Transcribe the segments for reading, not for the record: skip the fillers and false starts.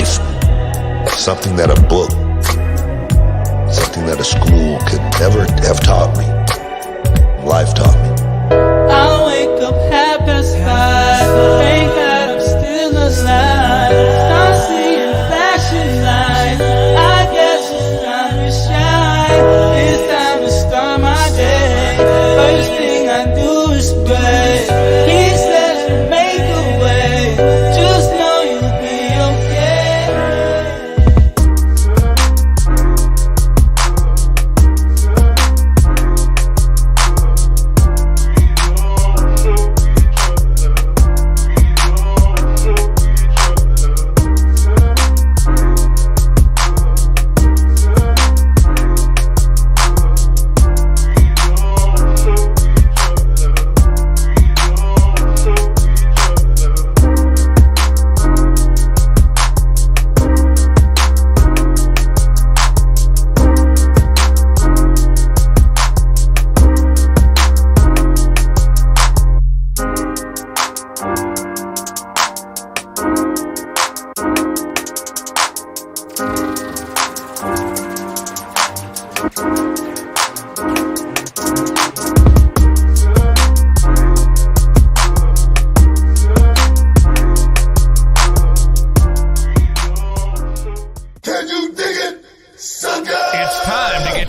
life, something that a book, something that a school could never have taught me. Life taught me. I wake up 5:30, thank God I'm still alive. Start seeing flashing lights, I guess it's time to shine. It's time to start my day. First thing I do is pray. He says you make a way, just know you'll be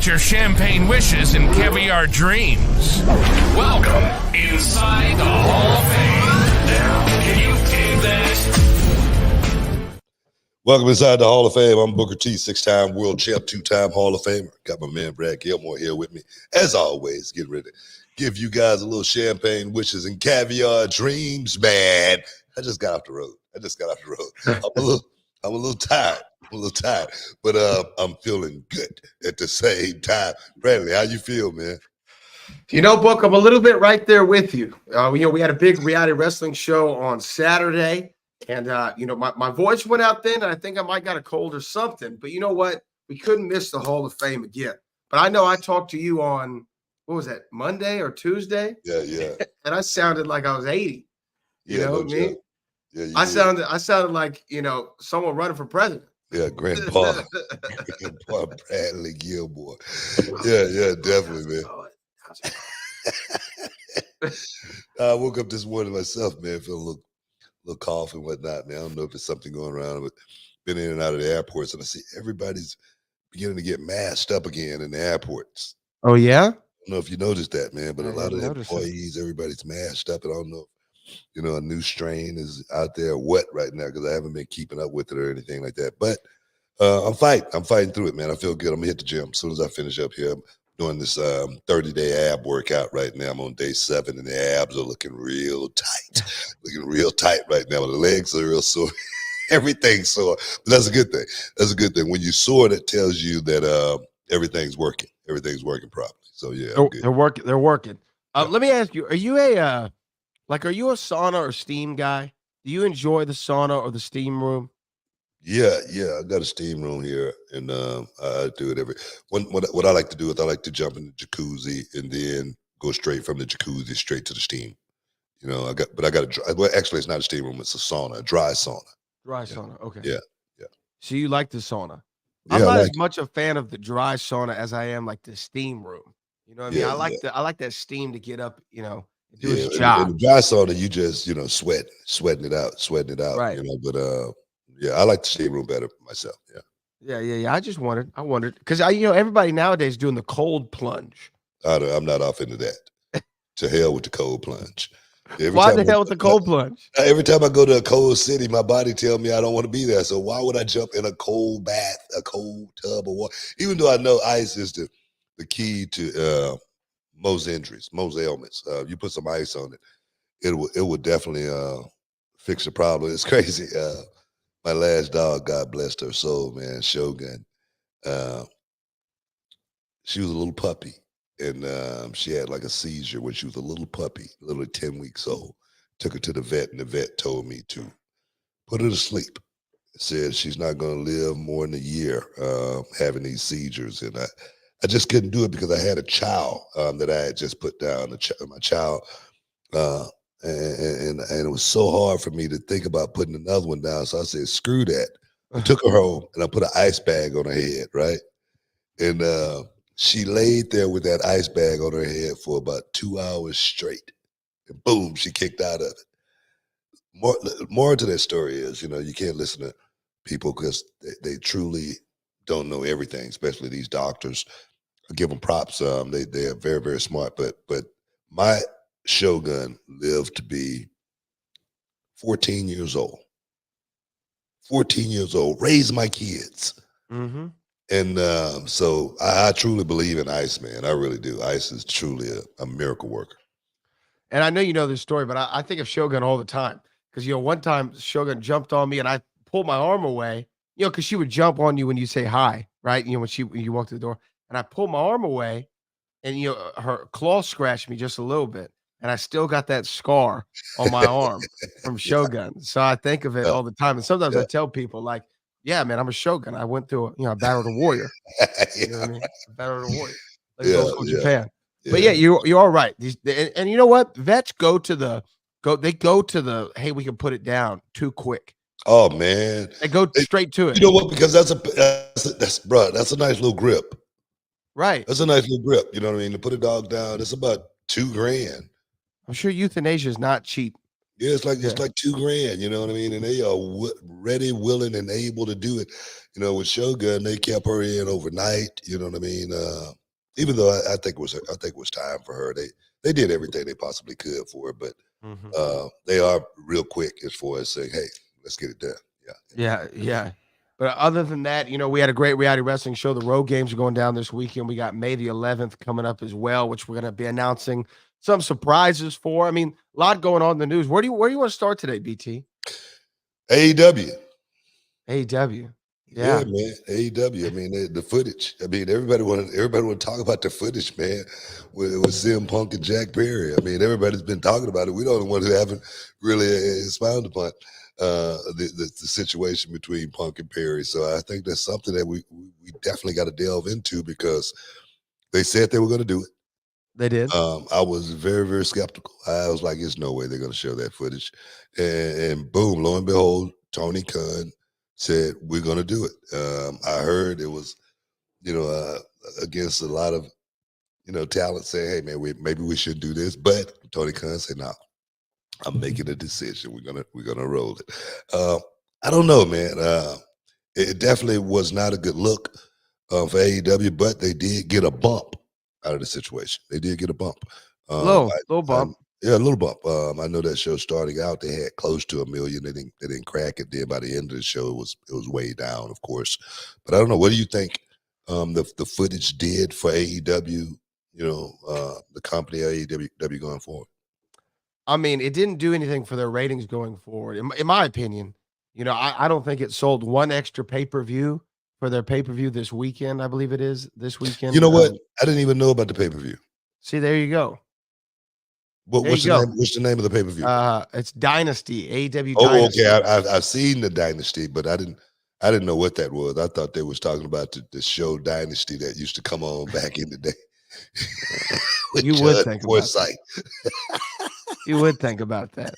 your champagne wishes and caviar dreams. Welcome inside the Hall of Fame. Now, can you dig that? Welcome inside the Hall of Fame. I'm Booker T, 6-time world champ, 2-time Hall of Famer. Got my man Brad Gilmore here with me. As always, get ready to give you guys a little champagne wishes and caviar dreams, man. I just got off the road. I'm a little tired. But I'm feeling good at the same time. Bradley, how you feel, man? You know, Book, I'm a little bit right there with you. We had a big reality wrestling show on Saturday, and my voice went out then, and I think I might got a cold or something. But you know what? We couldn't miss the Hall of Fame again. But I know I talked to you on, what was that, Monday or Tuesday? Yeah. And I sounded like I was 80. You know what I mean? Yeah, I sounded like, someone running for president. Yeah, Grandpa Bradley Gilmore. Yeah, definitely, man. I woke up this morning myself, man, feeling a little cough and whatnot, man. I don't know if there's something going around, but been in and out of the airports, and I see everybody's beginning to get masked up again in the airports. Oh, yeah? I don't know if you noticed that, man, but a lot of the employees, everybody's masked up, and I don't know if a new strain is out there what right now, because I haven't been keeping up with it or anything like that. But I'm fighting through it, man. I feel good. I'm gonna hit the gym as soon as I finish up here. I'm doing this 30-day ab workout right now. I'm on day 7, and the abs are looking real tight. Right now. The legs are real sore. Everything's sore. But that's a good thing. When you're sore, that tells you that everything's working. Everything's working properly. So yeah, they're working. Let me ask you: Are you a sauna or steam guy? Do you enjoy the sauna or the steam room? Yeah. I got a steam room here, and I do it what I like to do is I like to jump in the jacuzzi and then go straight from the jacuzzi straight to the steam. Actually, it's not a steam room; it's a sauna, a dry sauna. Dry sauna, okay. Yeah. So you like the sauna? Yeah, I'm not as much a fan of the dry sauna as I am like the steam room. You know what I mean? I like that steam to get up, do its job. In the dry sauna, you just sweating it out. Right. But I like the steam room better myself. Yeah. I just wondered because everybody nowadays is doing the cold plunge. I'm not off into that. To hell with the cold plunge. Why the hell with the cold plunge? Every time I go to a cold city, my body tells me I don't want to be there. So why would I jump in a cold bath, a cold tub of water? Even though I know ice is the key to most injuries, most ailments. You put some ice on it, it will definitely fix the problem. It's crazy. My last dog, God bless her soul, man, Shogun. She was a little puppy. And she had like a seizure when she was a little puppy, literally 10 weeks old. Took her to the vet, and the vet told me to put her to sleep. Said she's not going to live more than a year having these seizures. And I just couldn't do it because I had a child that I had just put down, my child. And it was so hard for me to think about putting another one down. So I said, screw that. I took her home and I put an ice bag on her head, right? And she laid there with that ice bag on her head for about 2 hours straight. And boom, she kicked out of it. More to that story is, you can't listen to people because they truly don't know everything, especially these doctors. I give them props. They are very, very smart. But my Shogun lived to be 14 years old. 14 years old, raised my kids. Mm-hmm. And so I truly believe in Ice, man. I really do. Ice is truly a miracle worker. And I know you know this story, but I think of Shogun all the time because, one time Shogun jumped on me and I pulled my arm away, because she would jump on you when you say hi, right? When you walk through the door, and I pulled my arm away and, her claw scratched me just a little bit. And I still got that scar on my arm from Yeah, Shogun. So I think of it yeah, all the time. And sometimes yeah. I tell people, like, yeah, man, I'm a Shogun. I went through, I battled a warrior. You know Yeah, what I mean? I battled a warrior. Like it's yeah, old school yeah, Japan. But yeah. yeah, you are right. And you know what? Vets go to the hey, we can put it down too quick. Oh man, They go It- straight to you it. know what? Because that's a nice little grip. Right. That's a nice little grip. You know what I mean? To put a dog down, it's about $2,000. I'm sure euthanasia is not cheap. Yeah, it's Yeah. like $2,000. You know what I mean? And they are ready, willing, and able to do it. With Shogun, they kept her in overnight. You know what I mean? Even though I think it was time for her. They did everything they possibly could for her, but Mhm. they are real quick as far as saying, "Hey, let's get it done." Yeah. Yeah. But other than that, we had a great reality wrestling show. The road games are going down this weekend. We got May the 11th coming up as well, which we're going to be announcing some surprises for. I mean, a lot going on in the news. Where do you want to start today, BT? AEW. AEW. Yeah, Yeah. man. AEW. I mean, the footage. I mean, everybody want to talk about the footage, man. With CM Punk and Jack Perry. I mean, everybody's been talking about it. We're the only ones who haven't really expounded upon the situation between Punk and Perry. So I think that's something that we definitely got to delve into because they said they were going to do it. They did. I was very, very skeptical. I was like, "There's no way they're going to show that footage," and boom, lo and behold, Tony Khan said we're going to do it. I heard it was, against a lot of talent saying, "Hey, man, maybe we should do this," but Tony Khan said, "No, I'm making a decision. We're gonna roll it." I don't know, man. It definitely was not a good look for AEW, but they did get a bump out of the situation. They did get a bump. Little bump. Yeah, a little bump. I know that show starting out, they had close to 1 million. They didn't crack it. Then by the end of the show, it was way down, of course. But I don't know. What do you think the footage did for AEW? The company AEW going forward. I mean, it didn't do anything for their ratings going forward. In my opinion, I don't think it sold one extra pay-per-view for their pay-per-view this weekend. I believe it is this weekend. You know what? I didn't even know about the pay-per-view. See, there you go. What's the name? What's the name of the pay-per-view? It's Dynasty, AEW Oh, Dynasty. okay. I've seen the Dynasty, but I didn't know what that was. I thought they was talking about the show Dynasty that used to come on back in the day. You would think about Foresight. You would think about that.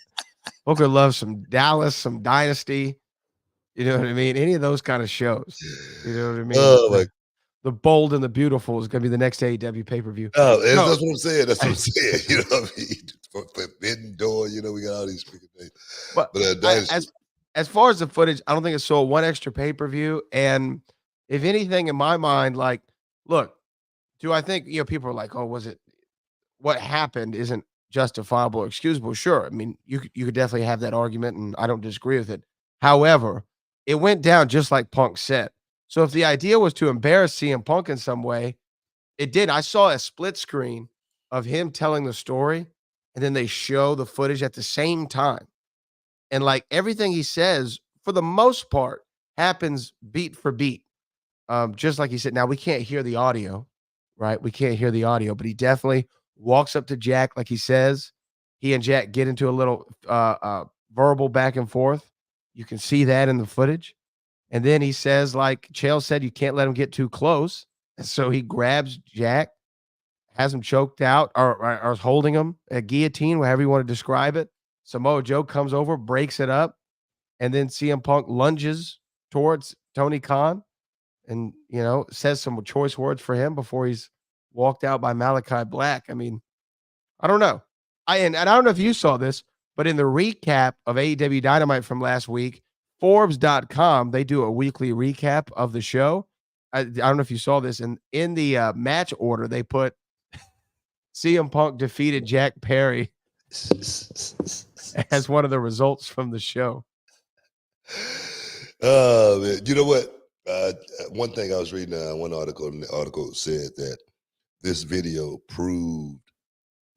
Booker loves some Dallas, some Dynasty. You know what I mean? Any of those kind of shows. You know what I mean? Oh, The Bold and the Beautiful is going to be the next AEW pay-per-view. Oh, No. that's what I'm saying. That's what I'm saying. You know what I mean? Forbidden Door. We got all these freaking things. But as far as the footage, I don't think it sold one extra pay-per-view. And if anything, in my mind, like, look, do I think people are like, oh, was it what happened isn't justifiable or excusable? Sure. I mean, you could definitely have that argument, and I don't disagree with it. However, it went down just like Punk said. So if the idea was to embarrass CM Punk in some way, it did. I saw a split screen of him telling the story, and then they show the footage at the same time. And like everything he says, for the most part, happens beat for beat. Just like he said. Now we can't hear the audio, right? We can't hear the audio, but he definitely walks up to Jack, like he says. He and Jack get into a little verbal back and forth. You can see that in the footage. And then he says, like Chael said, you can't let him get too close. And so he grabs Jack, has him choked out, or is holding him a guillotine, whatever you want to describe it. Samoa Joe comes over, breaks it up, and then CM Punk lunges towards Tony Khan and, says some choice words for him before he's walked out by Malachi Black. I mean, I don't know. And I don't know if you saw this, but in the recap of AEW Dynamite from last week, Forbes.com, they do a weekly recap of the show. I don't know if you saw this. And in the match order, they put CM Punk defeated Jack Perry as one of the results from the show. Man. You know what? One thing I was reading one article, and the article said that this video proved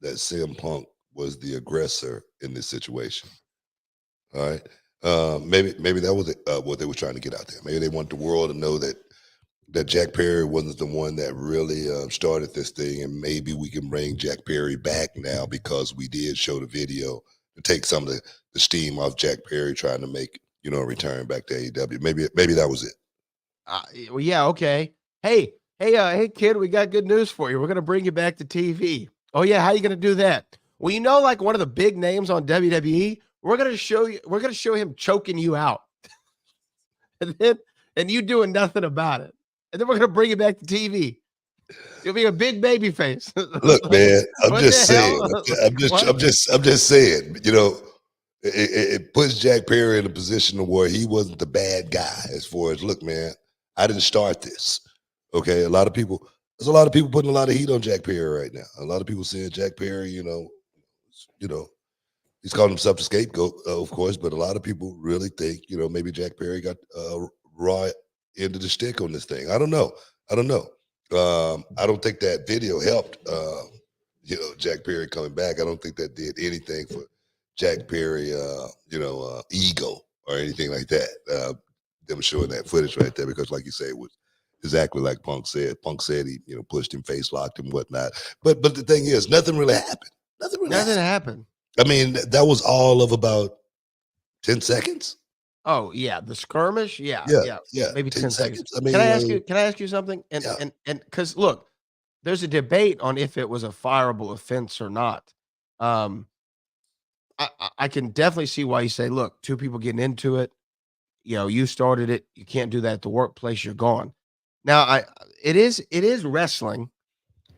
that CM Punk was the aggressor in this situation. All right. Maybe that was what they were trying to get out there. Maybe they want the world to know that Jack Perry wasn't the one that really started this thing, and maybe we can bring Jack Perry back now because we did show the video to take some of the steam off Jack Perry trying to make a return back to AEW. Maybe that was it. Well, yeah, okay. Hey, kid, we got good news for you. We're gonna bring you back to TV. Oh yeah, how you gonna do that? Well, like one of the big names on WWE, we're gonna show him choking you out, and you doing nothing about it. And then we're gonna bring you back to TV. You'll be a big baby face. Look, man, I'm just saying. I'm just saying. It puts Jack Perry in a position where he wasn't the bad guy. As far as, look, man, I didn't start this. Okay, there's a lot of people putting a lot of heat on Jack Perry right now. A lot of people saying Jack Perry, he's calling himself the scapegoat, of course, but a lot of people really think, maybe Jack Perry got raw end of the stick on this thing. I don't know. I don't think that video helped, Jack Perry coming back. I don't think that did anything for Jack Perry, ego or anything like that. Them showing that footage right there, because like you say, it was exactly like Punk said. Punk said he, pushed him, face locked him, whatnot. But the thing is, nothing really happened. Nothing happened. I mean, that was all of about 10 seconds. Oh yeah, the skirmish. Yeah. Maybe 10 seconds. I mean, can I ask you something? And because look, there's a debate on if it was a fireable offense or not. I can definitely see why you say, look, two people getting into it. You started it. You can't do that at the workplace. You're gone. Now, it is wrestling,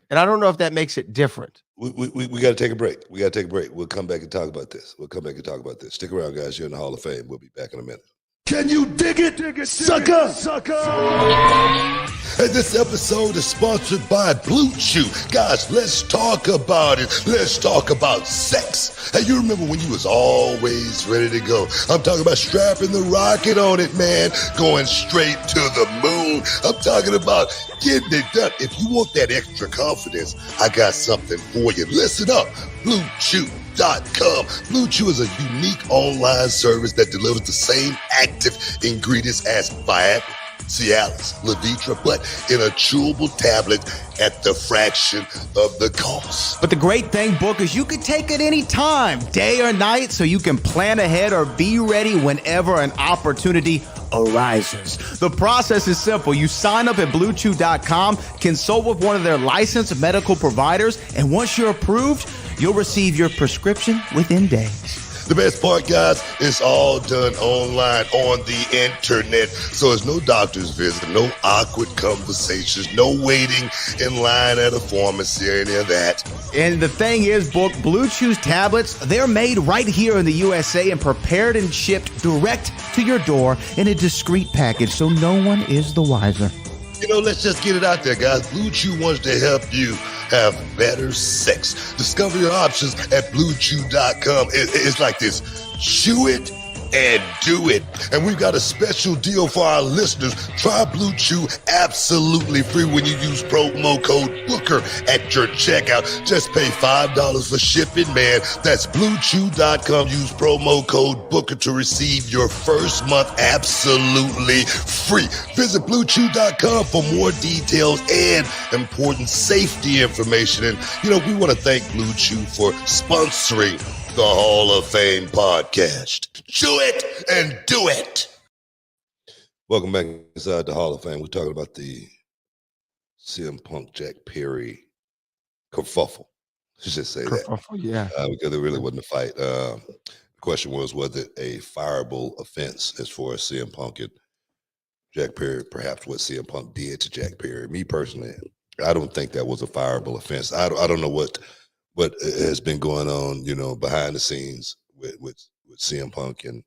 and I don't know if that makes it different. We got to take a break. We'll come back and talk about this. Stick around, guys. You're in the Hall of Fame. We'll be back in a minute. Can you dig it, sucker? And this episode is sponsored by Blue Chew. Guys, let's talk about it. Let's talk about sex. Hey, you remember when you was always ready to go? I'm talking about strapping the rocket on it, man. Going straight to the moon. I'm talking about getting it done. If you want that extra confidence, I got something for you. Listen up. BlueChew.com. Blue Chew is a unique online service that delivers the same active ingredients as Viagra, Cialis, Levitra, but in a chewable tablet at the fraction of the cost. But the great thing, Book, is you can take it any time, day or night, so you can plan ahead or be ready whenever an opportunity arises. The process is simple. You sign up at BlueChew.com, consult with one of their licensed medical providers, and once you're approved, you'll receive your prescription within days. The best part, guys, it's all done online on the internet. So there's no doctor's visit, no awkward conversations, no waiting in line at a pharmacy or any of that. And the thing is, Book, Blue Chew's tablets, they're made right here in the USA and prepared and shipped direct to your door in a discreet package, so no one is the wiser. Let's just get it out there, guys. Blue Chew wants to help you have better sex. Discover your options at BlueChew.com. It's like this. Chew it and do it. And we've got a special deal for our listeners. Try Blue Chew absolutely free when you use promo code Booker at your checkout. Just pay $5 for shipping, man. That's BlueChew.com. Use promo code Booker to receive your first month absolutely free. Visit BlueChew.com for more details and important safety information. And, we want to thank Blue Chew for sponsoring the Hall of Fame podcast. Chew it and do it. Welcome back inside the Hall of Fame. We're talking about the CM Punk Jack Perry kerfuffle. Let's just say that. Yeah. Because it really wasn't a fight. The question was it a fireable offense as far as CM Punk Jack Perry, perhaps what CM Punk did to Jack Perry. Me personally, I don't think that was a fireable offense. I don't know what has been going on, behind the scenes with CM Punk and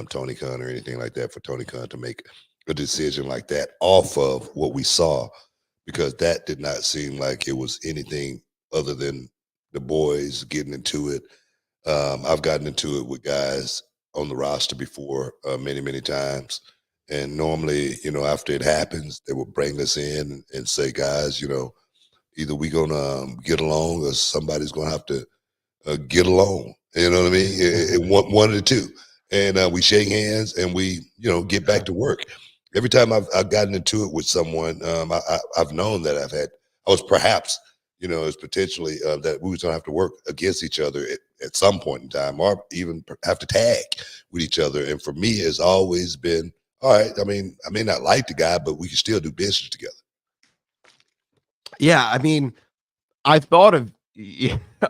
Tony Khan or anything like that for Tony Khan to make a decision like that off of what we saw, because that did not seem like it was anything other than the boys getting into it. I've gotten into it with guys on the roster before many, many times. And normally, after it happens, they will bring us in and say, guys, either we're going to get along or somebody's going to have to get along. You know what I mean? One of the two. And we shake hands and we, get back to work. Every time I've gotten into it with someone, I've known that I was perhaps, as potentially that we was going to have to work against each other at some point in time, or even have to tag with each other. And for me, it's always been, all right, I mean, I may not like the guy, but we can still do business together. Yeah, I mean, I thought of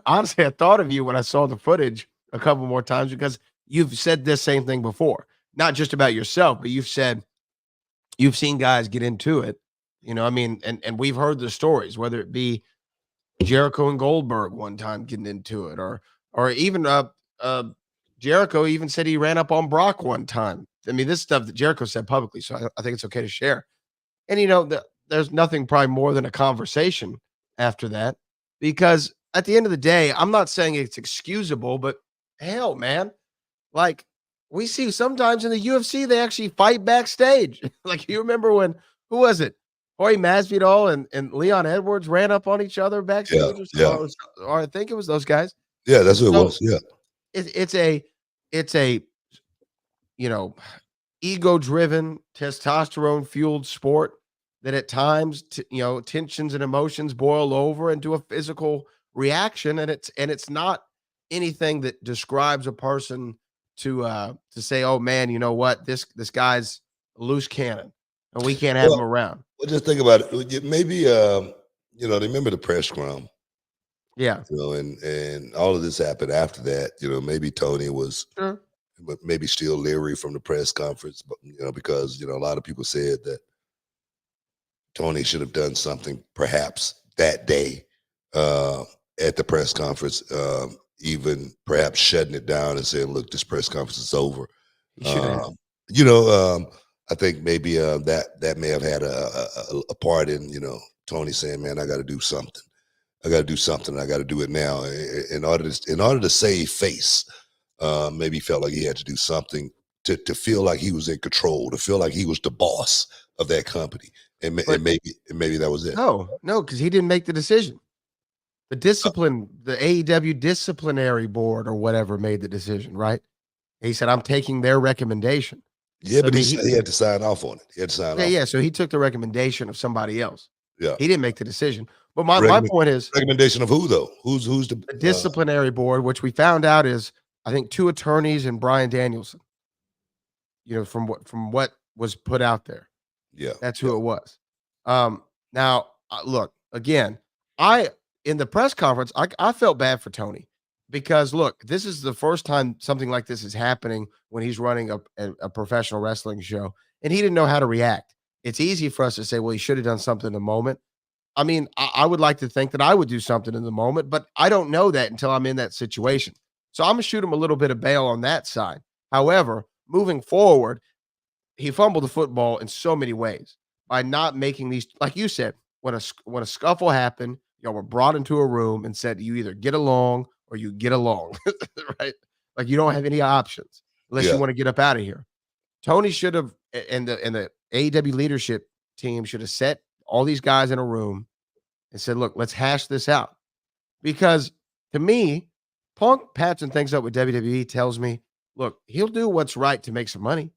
honestly, I thought of you when I saw the footage a couple more times, because you've said this same thing before, not just about yourself, but you've said you've seen guys get into it. I mean, and we've heard the stories, whether it be Jericho and Goldberg one time getting into it, or even Jericho even said he ran up on Brock one time. I mean, this stuff that Jericho said publicly, so I think it's okay to share. And there's nothing probably more than a conversation after that, because at the end of the day, I'm not saying it's excusable, but hell, man, like we see sometimes in the UFC, they actually fight backstage. Like, you remember when, who was it? Jorge Masvidal and Leon Edwards ran up on each other backstage, or I think it was those guys. Yeah, that's what it was. Yeah, it's a ego-driven, testosterone-fueled sport that at times, tensions and emotions boil over into a physical reaction, and it's not anything that describes a person to say, oh man, you know what, this guy's a loose cannon and we can't have him around. Well, just think about it. Maybe remember the press scrum. Yeah. And all of this happened after that. Maybe Tony was but maybe still leery from the press conference, but because a lot of people said that Tony should have done something perhaps that day at the press conference, even perhaps shutting it down and saying, look, this press conference is over. I think maybe that may have had a part in, Tony saying, man, I got to do something. I got to do something. I got to do it now in order to save face. Maybe felt like he had to do something to feel like he was in control, to feel like he was the boss of that company. And maybe that was it. No, because he didn't make the decision. The AEW disciplinary board or whatever made the decision, right? He said, I'm taking their recommendation. Yeah, but he had to sign off on it. He had to sign off. Yeah. So he took the recommendation of somebody else. Yeah. He didn't make the decision. But my point is, recommendation of who though? Who's the disciplinary board, which we found out is, I think, 2 attorneys and Bryan Danielson. From what was put out there. Yeah. That's who it was. Now look, again, in the press conference, I felt bad for Tony, because look, this is the first time something like this is happening when he's running a professional wrestling show, and he didn't know how to react. It's easy for us to say, well, he should have done something in the moment. I mean, I would like to think that I would do something in the moment, but I don't know that until I'm in that situation. So I'm going to shoot him a little bit of bail on that side. However, moving forward, he fumbled the football in so many ways by not making these, like you said, when a scuffle happened, y'all were brought into a room and said, you either get along or you get along, right? Like, you don't have any options unless you want to get up out of here. Tony should have, and the AEW leadership team should have set all these guys in a room and said, look, let's hash this out. Because to me, Punk patching things up with WWE tells me, look, he'll do what's right to make some money,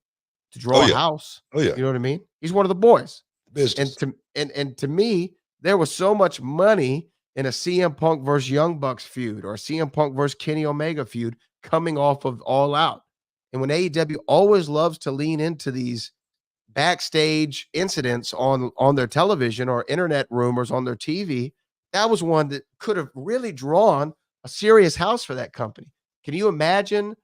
to draw a house. Oh yeah. You know what I mean? He's one of the boys. Business. And to me, there was so much money in a CM Punk versus Young Bucks feud, or a CM Punk versus Kenny Omega feud coming off of All Out. And when AEW always loves to lean into these backstage incidents on their television or internet rumors on their TV, that was one that could have really drawn a serious house for that company. Can you imagine,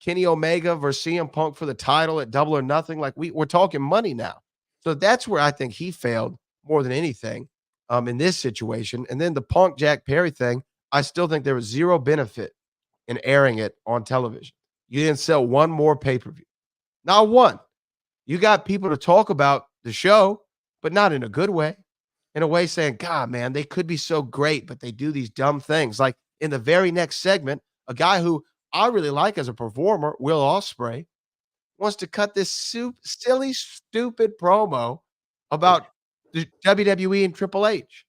Kenny Omega versus CM Punk for the title at Double or Nothing. Like we're talking money now. So that's where I think he failed more than anything in this situation. And then the Punk Jack Perry thing, I still think there was zero benefit in airing it on television. You didn't sell one more pay-per-view. Not one. You got people to talk about the show, but not in a good way. In a way saying, God, man, they could be so great, but they do these dumb things. Like in the very next segment, a guy who I really like as a performer, Will Ospreay, wants to cut this silly, stupid promo about the WWE and Triple H.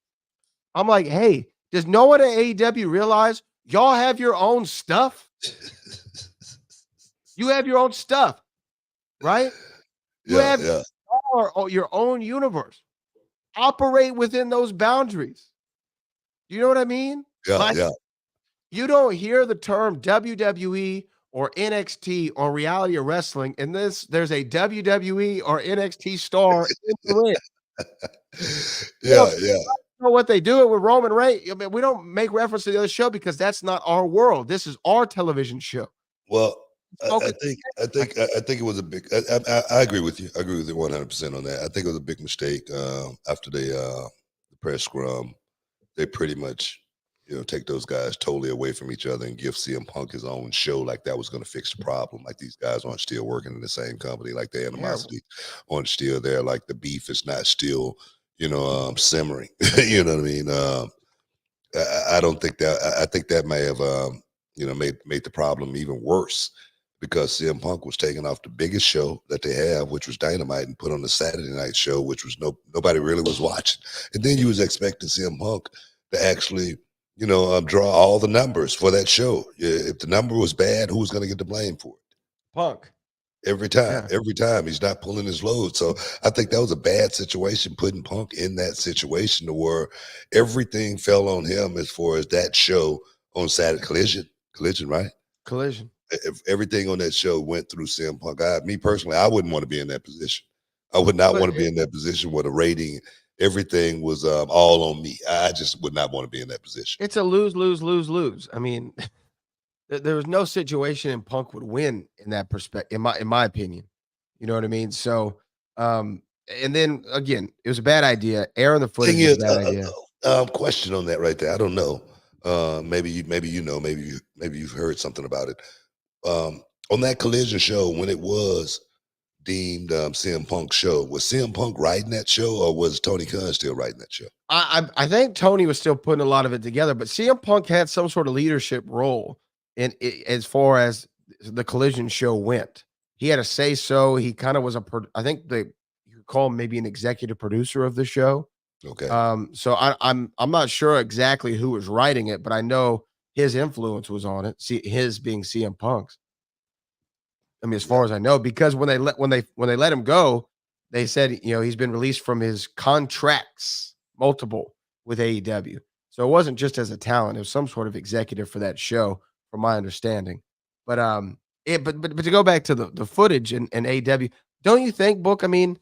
I'm like, hey, does no one at AEW realize y'all have your own stuff? You have your own stuff, right? You have your own universe. Operate within those boundaries. You know what I mean? Yeah. You don't hear the term WWE or NXT or reality of wrestling, and there's a WWE or NXT star in the ring. Yeah. Know what they do it with Roman Reigns. I mean, we don't make reference to the other show because that's not our world. This is our television show. Well, I think it was a big. I agree with you. I agree with you 100% on that. I think it was a big mistake after the press scrum. They pretty much, take those guys totally away from each other and give CM Punk his own show, like that was going to fix the problem. Like these guys aren't still working in the same company, like the animosity aren't still there, like the beef is not still, simmering. You know what I mean? I don't think that. I think that may have, made the problem even worse because CM Punk was taking off the biggest show that they have, which was Dynamite, and put on the Saturday night show, which was nobody really was watching. And then you was expecting CM Punk to actually, draw all the numbers for that show. If the number was bad, who was going to get the blame for it? Punk. Every time he's not pulling his load. So I think that was a bad situation, putting Punk in that situation to where everything fell on him as far as that show on Saturday. Collision, right? Collision. If everything on that show went through CM Punk, me personally, I wouldn't want to be in that position. I would not want to be in that position where the rating, everything was all on me. I just would not want to be in that position. It's a lose. I mean, there was no situation in Punk would win in that perspective, in my opinion. You know what I mean? So, and then again, it was a bad idea. Airing the footage was a bad idea. Question on that right there. I don't know. Maybe you've heard something about it. On that Collision show, when it was deemed CM Punk's show, was CM Punk writing that show, or was Tony Khan still writing that show? I think Tony was still putting a lot of it together, but CM Punk had some sort of leadership role in as far as the Collision show went. He had a say so. He kind of was I think you could call him maybe an executive producer of the show. Okay. So I'm not sure exactly who was writing it, but I know his influence was on it. See, his being CM Punk's. I mean, as far as I know, because when they let him go, they said, he's been released from his contracts, multiple, with AEW. So it wasn't just as a talent; it was some sort of executive for that show, from my understanding. But but to go back to the footage and AEW, don't you think, Book? I mean,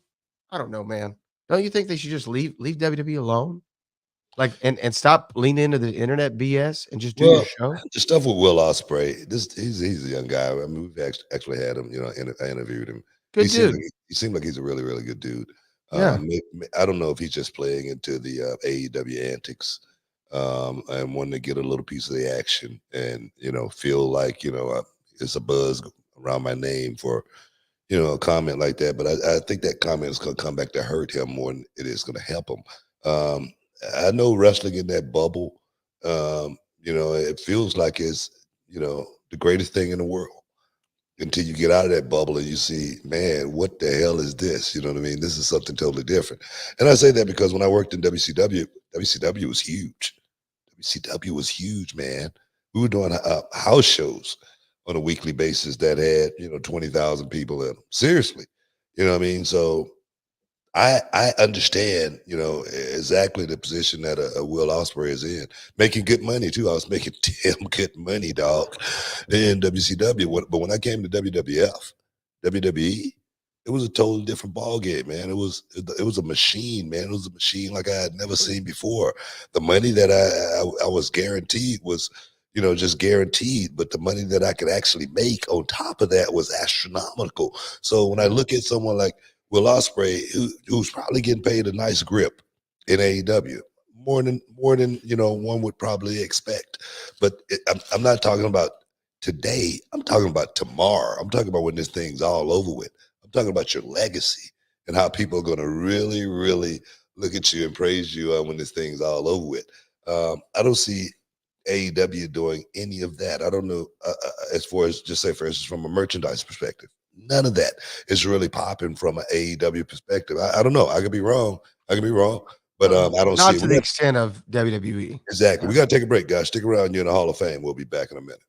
I don't know, man. Don't you think they should just leave WWE alone? Like and stop leaning into the internet BS and just do your show? The stuff with Will Ospreay, he's a young guy. I mean, we've actually had him, I interviewed him. Good dude. He seemed like he's a really, really good dude. Yeah. I don't know if he's just playing into the AEW antics and wanting to get a little piece of the action and, feel like, it's a buzz around my name for, a comment like that. But I think that comment is going to come back to hurt him more than it is going to help him. I know wrestling in that bubble, it feels like it's, the greatest thing in the world until you get out of that bubble and you see, man, what the hell is this? You know what I mean? This is something totally different. And I say that because when I worked in WCW was huge. WCW was huge, man. We were doing house shows on a weekly basis that had, 20,000 people in them. Seriously. You know what I mean? So I understand, exactly the position that a Will Ospreay is in, making good money too. I was making damn good money, dog, in WCW. But when I came to WWE, it was a totally different ballgame, man. It was a machine, man. It was a machine like I had never seen before. The money that I was guaranteed was, just guaranteed, but the money that I could actually make on top of that was astronomical. So when I look at someone like Will Ospreay, who's probably getting paid a nice grip in AEW, more than one would probably expect, but I'm not talking about today. I'm talking about tomorrow. I'm talking about when this thing's all over with. I'm talking about your legacy and how people are going to really, really look at you and praise you when this thing's all over with. I don't see AEW doing any of that. I don't know as far as, just say for instance, from a merchandise perspective, none of that is really popping from an AEW perspective. I don't know. I could be wrong. But I don't not see to the extent of WWE. Exactly. We got to take a break, guys. Stick around. You're in the Hall of Fame. We'll be back in a minute.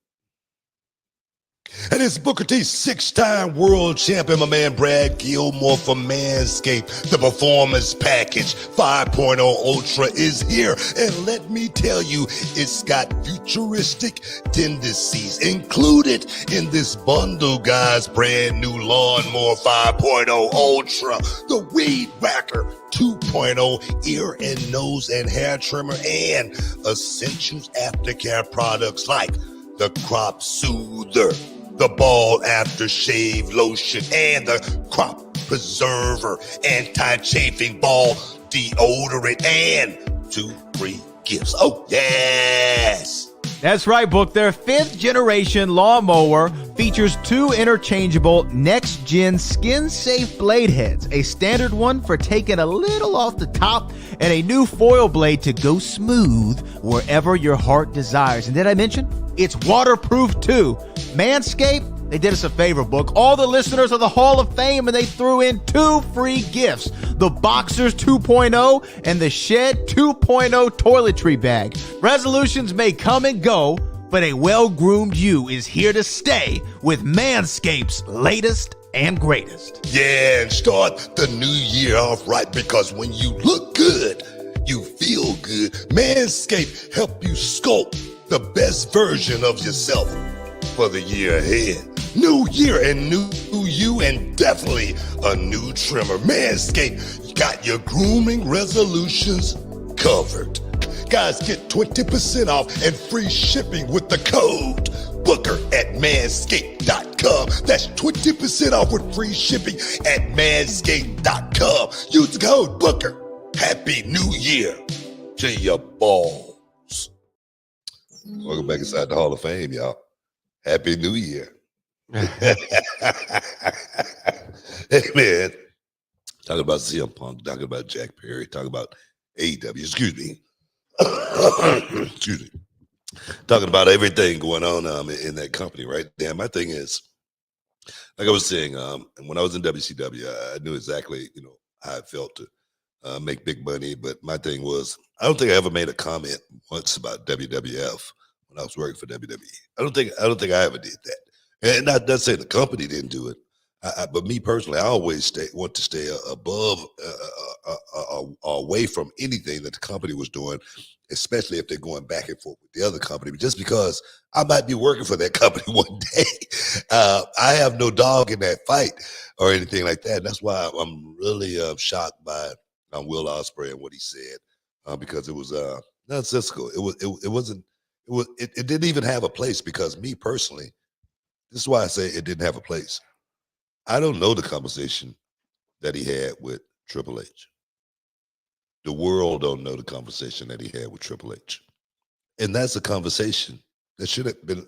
And it's Booker T, 6-time world champion, my man Brad Gilmore from Manscaped. The Performance Package 5.0 Ultra is here. And let me tell you, it's got futuristic tendencies included in this bundle, guys. Brand new Lawnmower 5.0 Ultra, the Weed Whacker 2.0 ear and nose and hair trimmer, and essentials aftercare products like the Crop Soother, the Bald Aftershave Lotion, and the Crop Preserver Anti-Chafing Ball Deodorant, and 2 free gifts. Oh, yes! That's right, Book. Their 5th generation lawnmower features 2 interchangeable next-gen skin-safe blade heads, a standard one for taking a little off the top, and a new foil blade to go smooth wherever your heart desires. And did I mention it's waterproof too? Manscaped, they did us a favor, Book. All the listeners of the Hall of Fame, and they threw in 2 free gifts: the Boxers 2.0 and the Shed 2.0 toiletry bag. Resolutions may come and go, but a well-groomed you is here to stay with Manscaped's latest and greatest. Yeah, and start the new year off right, because when you look good, you feel good. Manscaped help you sculpt the best version of yourself for the year ahead. New year and new you, and definitely a new trimmer. Manscaped got your grooming resolutions covered. Guys, get 20% off and free shipping with the code Booker at manscaped.com. That's 20% off with free shipping at manscaped.com. Use the code Booker. Happy New Year to your balls. Welcome back inside the Hall of Fame, y'all. Happy New Year. Hey, man. Talking about CM Punk, talking about Jack Perry, talking about AEW, excuse me. Excuse me. Talking about everything going on in that company, right? Damn, my thing is, like I was saying, when I was in WCW, I knew exactly, how I felt to make big money. But my thing was, I don't think I ever made a comment once about WWF when I was working for WWE. I don't think I ever did that. And not saying the company didn't do it, but me personally, I always want to stay above, away from anything that the company was doing, especially if they're going back and forth with the other company. Just because I might be working for that company one day, I have no dog in that fight or anything like that. And that's why I'm really shocked by Will Ospreay and what he said, because it was nonsensical. It didn't even have a place, because me personally, this is why I say it didn't have a place. I don't know the conversation that he had with Triple H. The world don't know the conversation that he had with Triple H. And that's a conversation that should have been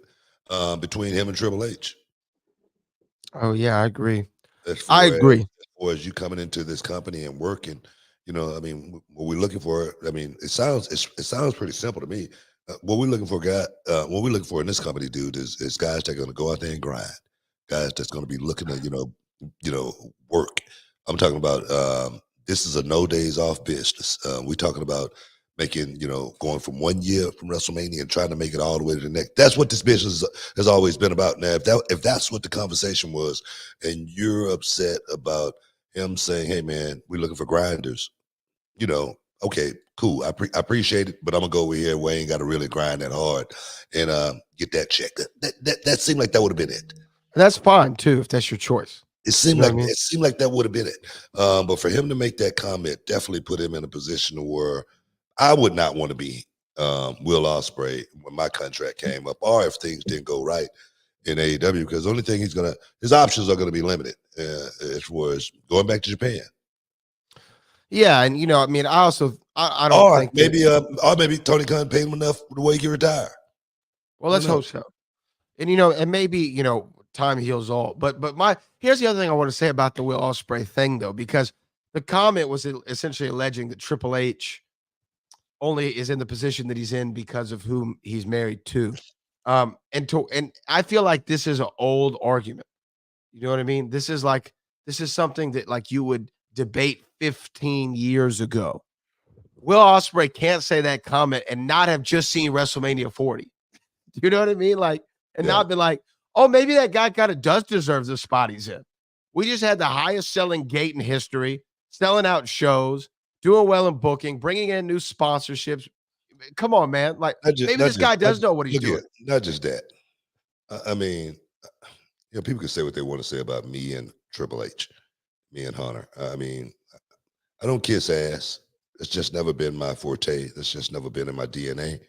between him and Triple H. Oh, yeah, I agree. I agree. As far as you coming into this company and working, what we're looking for, it sounds pretty simple to me. What we're looking for in this company, dude, is guys that are going to go out there and grind, guys that's going to be looking to, work. I'm talking about this is a no days off business. We're talking about making, going from 1 year from WrestleMania and trying to make it all the way to the next. That's what this business has always been about. Now, if that's what the conversation was, and you're upset about him saying, "Hey, man, we're looking for grinders," okay, cool. I appreciate it, but I'm gonna go over here where I ain't got to really grind that hard and get that check. That seemed like that would have been it. That's fine too, if that's your choice. It seemed like that would have been it. But for him to make that comment definitely put him in a position where I would not want to be Will Ospreay when my contract came up, or if things didn't go right in AEW, because the only thing his options are gonna be limited as far as going back to Japan. Yeah, and I mean, I don't Or think maybe Tony Khan paid him enough the way he can retire. well, let's hope so. And and maybe time heals all. But here's the other thing I want to say about the Will Ospreay thing, though, because the comment was essentially alleging that Triple H only is in the position that he's in because of whom he's married to. And I feel like this is an old argument. You know what I mean? This is something that like you would debate 15 years ago. Will Ospreay can't say that comment and not have just seen WrestleMania 40. You know what I mean? Like, and not be like, oh, maybe that guy kind of does deserve the spot he's in. We just had the highest selling gate in history, selling out shows, doing well in booking, bringing in new sponsorships. Come on, man. Like, maybe this guy does know what he's doing. Not just that. I mean, people can say what they want to say about me and Triple H, me and Hunter. I mean, I don't kiss ass. It's just never been my forte. It's just never been in my DNA.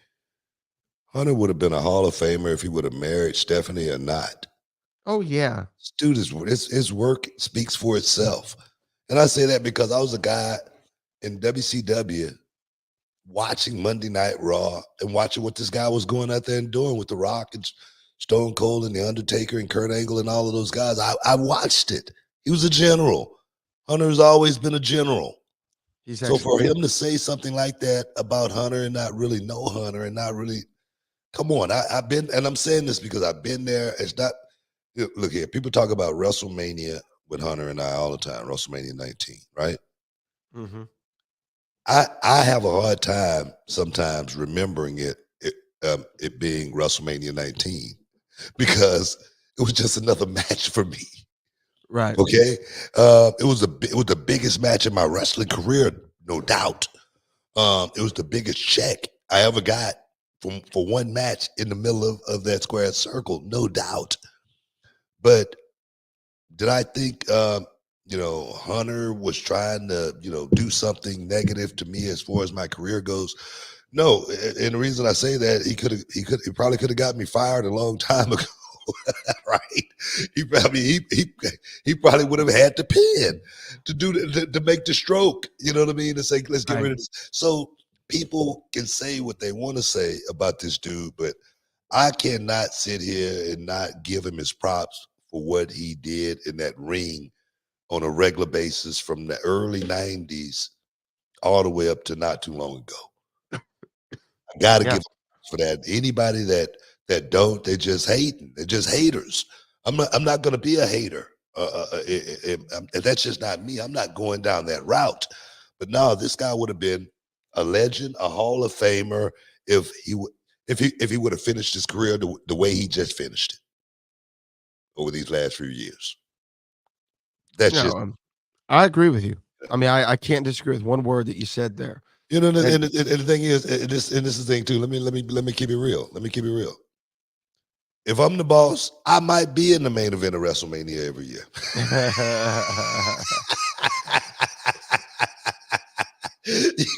Hunter would have been a Hall of Famer if he would have married Stephanie or not. Oh, yeah. This dude, his work speaks for itself. And I say that because I was a guy in WCW watching Monday Night Raw and watching what this guy was going out there and doing with The Rock and Stone Cold and The Undertaker and Kurt Angle and all of those guys. I watched it. He was a general. Hunter has always been a general. So for him to say something like that about Hunter and not really know Hunter and not really, come on, I've been, and I'm saying this because I've been there. It's not, look here, people talk about WrestleMania with Hunter and I all the time, WrestleMania 19, right? Mm-hmm. I have a hard time sometimes remembering it being WrestleMania 19 because it was just another match for me. Right. Okay. It was the biggest match in my wrestling career, no doubt. It was the biggest check I ever got for one match in the middle of that square circle, no doubt. But did I think Hunter was trying to, do something negative to me as far as my career goes? No. And the reason I say that, he probably could have got me fired a long time ago. Right? He probably would have had to pin to make the stroke. You know what I mean? To say, let's get rid of this. So people can say what they want to say about this dude, but I cannot sit here and not give him his props for what he did in that ring on a regular basis from the early 90s all the way up to not too long ago. I got to give him for that. Anybody that don't, they're just hating. They're just haters. I'm not going to be a hater. That's just not me. I'm not going down that route. But no, this guy would have been a legend, a Hall of Famer if he would have finished his career the way he just finished it over these last few years. I agree with you. I mean, I can't disagree with one word that you said there. And the thing is, and this is the thing too. Let me keep it real. Let me keep it real. If I'm the boss, I might be in the main event of WrestleMania every year.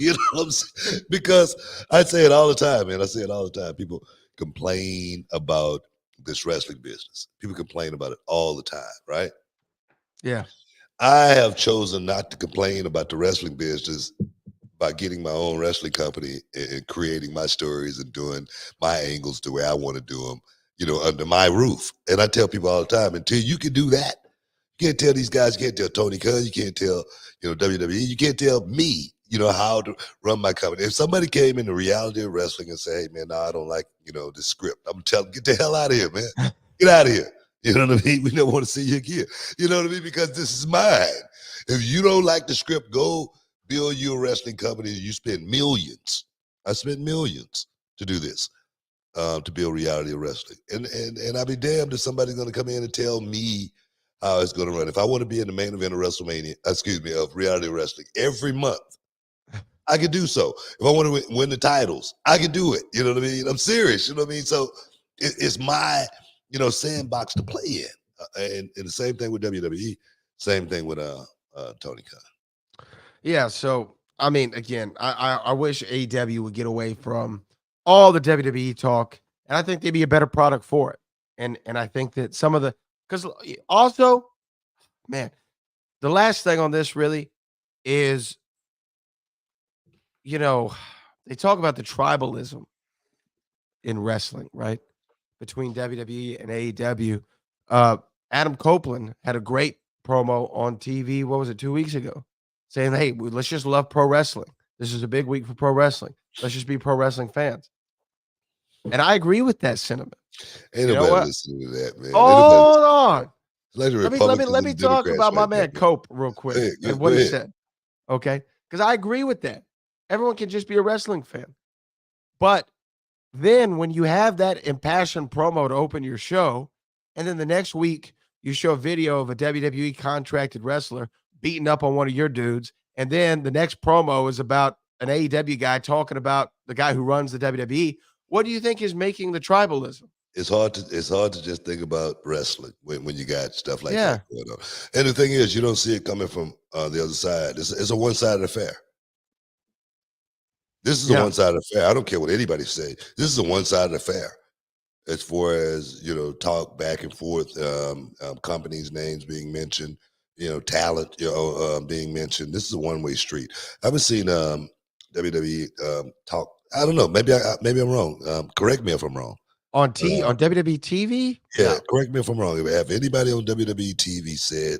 You know what I'm saying? Because I say it all the time, man. I say it all the time. People complain about this wrestling business. People complain about it all the time, right? Yeah. I have chosen not to complain about the wrestling business by getting my own wrestling company and creating my stories and doing my angles the way I want to do them, under my roof. And I tell people all the time, until you can do that, you can't tell these guys, you can't tell Tony Khan, you can't tell, WWE, you can't tell me, how to run my company. If somebody came into reality of wrestling and say, hey, man, no, I don't like, the script, I'm telling them, get the hell out of here, man. Get out of here. You know what I mean? We don't want to see you again. You know what I mean? Because this is mine. If you don't like the script, go build you a wrestling company. You spend millions. I spent millions to do this, to build reality of wrestling. And I'll be damned if somebody's going to come in and tell me how it's going to run. If I want to be in the main event of of reality wrestling every month, I can do so. If I want to win the titles, I can do it. You know what I mean? I'm serious. You know what I mean? So it's my, sandbox to play in. And the same thing with WWE, same thing with Tony Khan. Yeah. So, I mean, again, I wish AEW would get away from all the WWE talk, and I think they'd be a better product for it. And I think that some of the, because also, man, the last thing on this really is, they talk about the tribalism in wrestling, right? Between WWE and AEW. Adam Copeland had a great promo on TV. What was it, 2 weeks ago? Saying, hey, let's just love pro wrestling. This is a big week for pro wrestling. Let's just be pro wrestling fans. And I agree with that sentiment. Ain't nobody listening to that, man. Hold on. Like let me talk about my man Cope real quick and what he said. Okay? Because I agree with that. Everyone can just be a wrestling fan. But then when you have that impassioned promo to open your show, and then the next week you show a video of a WWE contracted wrestler beating up on one of your dudes, and then the next promo is about an AEW guy talking about the guy who runs the WWE, what do you think is making the tribalism? It's hard to just think about wrestling when you got stuff like that going on. And the thing is, you don't see it coming from the other side. It's a one-sided affair. This is a one-sided affair. I don't care what anybody say. This is a one-sided affair. As far as, talk back and forth, companies' names being mentioned, talent, being mentioned. This is a one-way street. I haven't seen WWE talk. I don't know. Maybe I'm wrong. Correct me if I'm wrong. On WWE TV? Yeah, correct me if I'm wrong. Have anybody on WWE TV said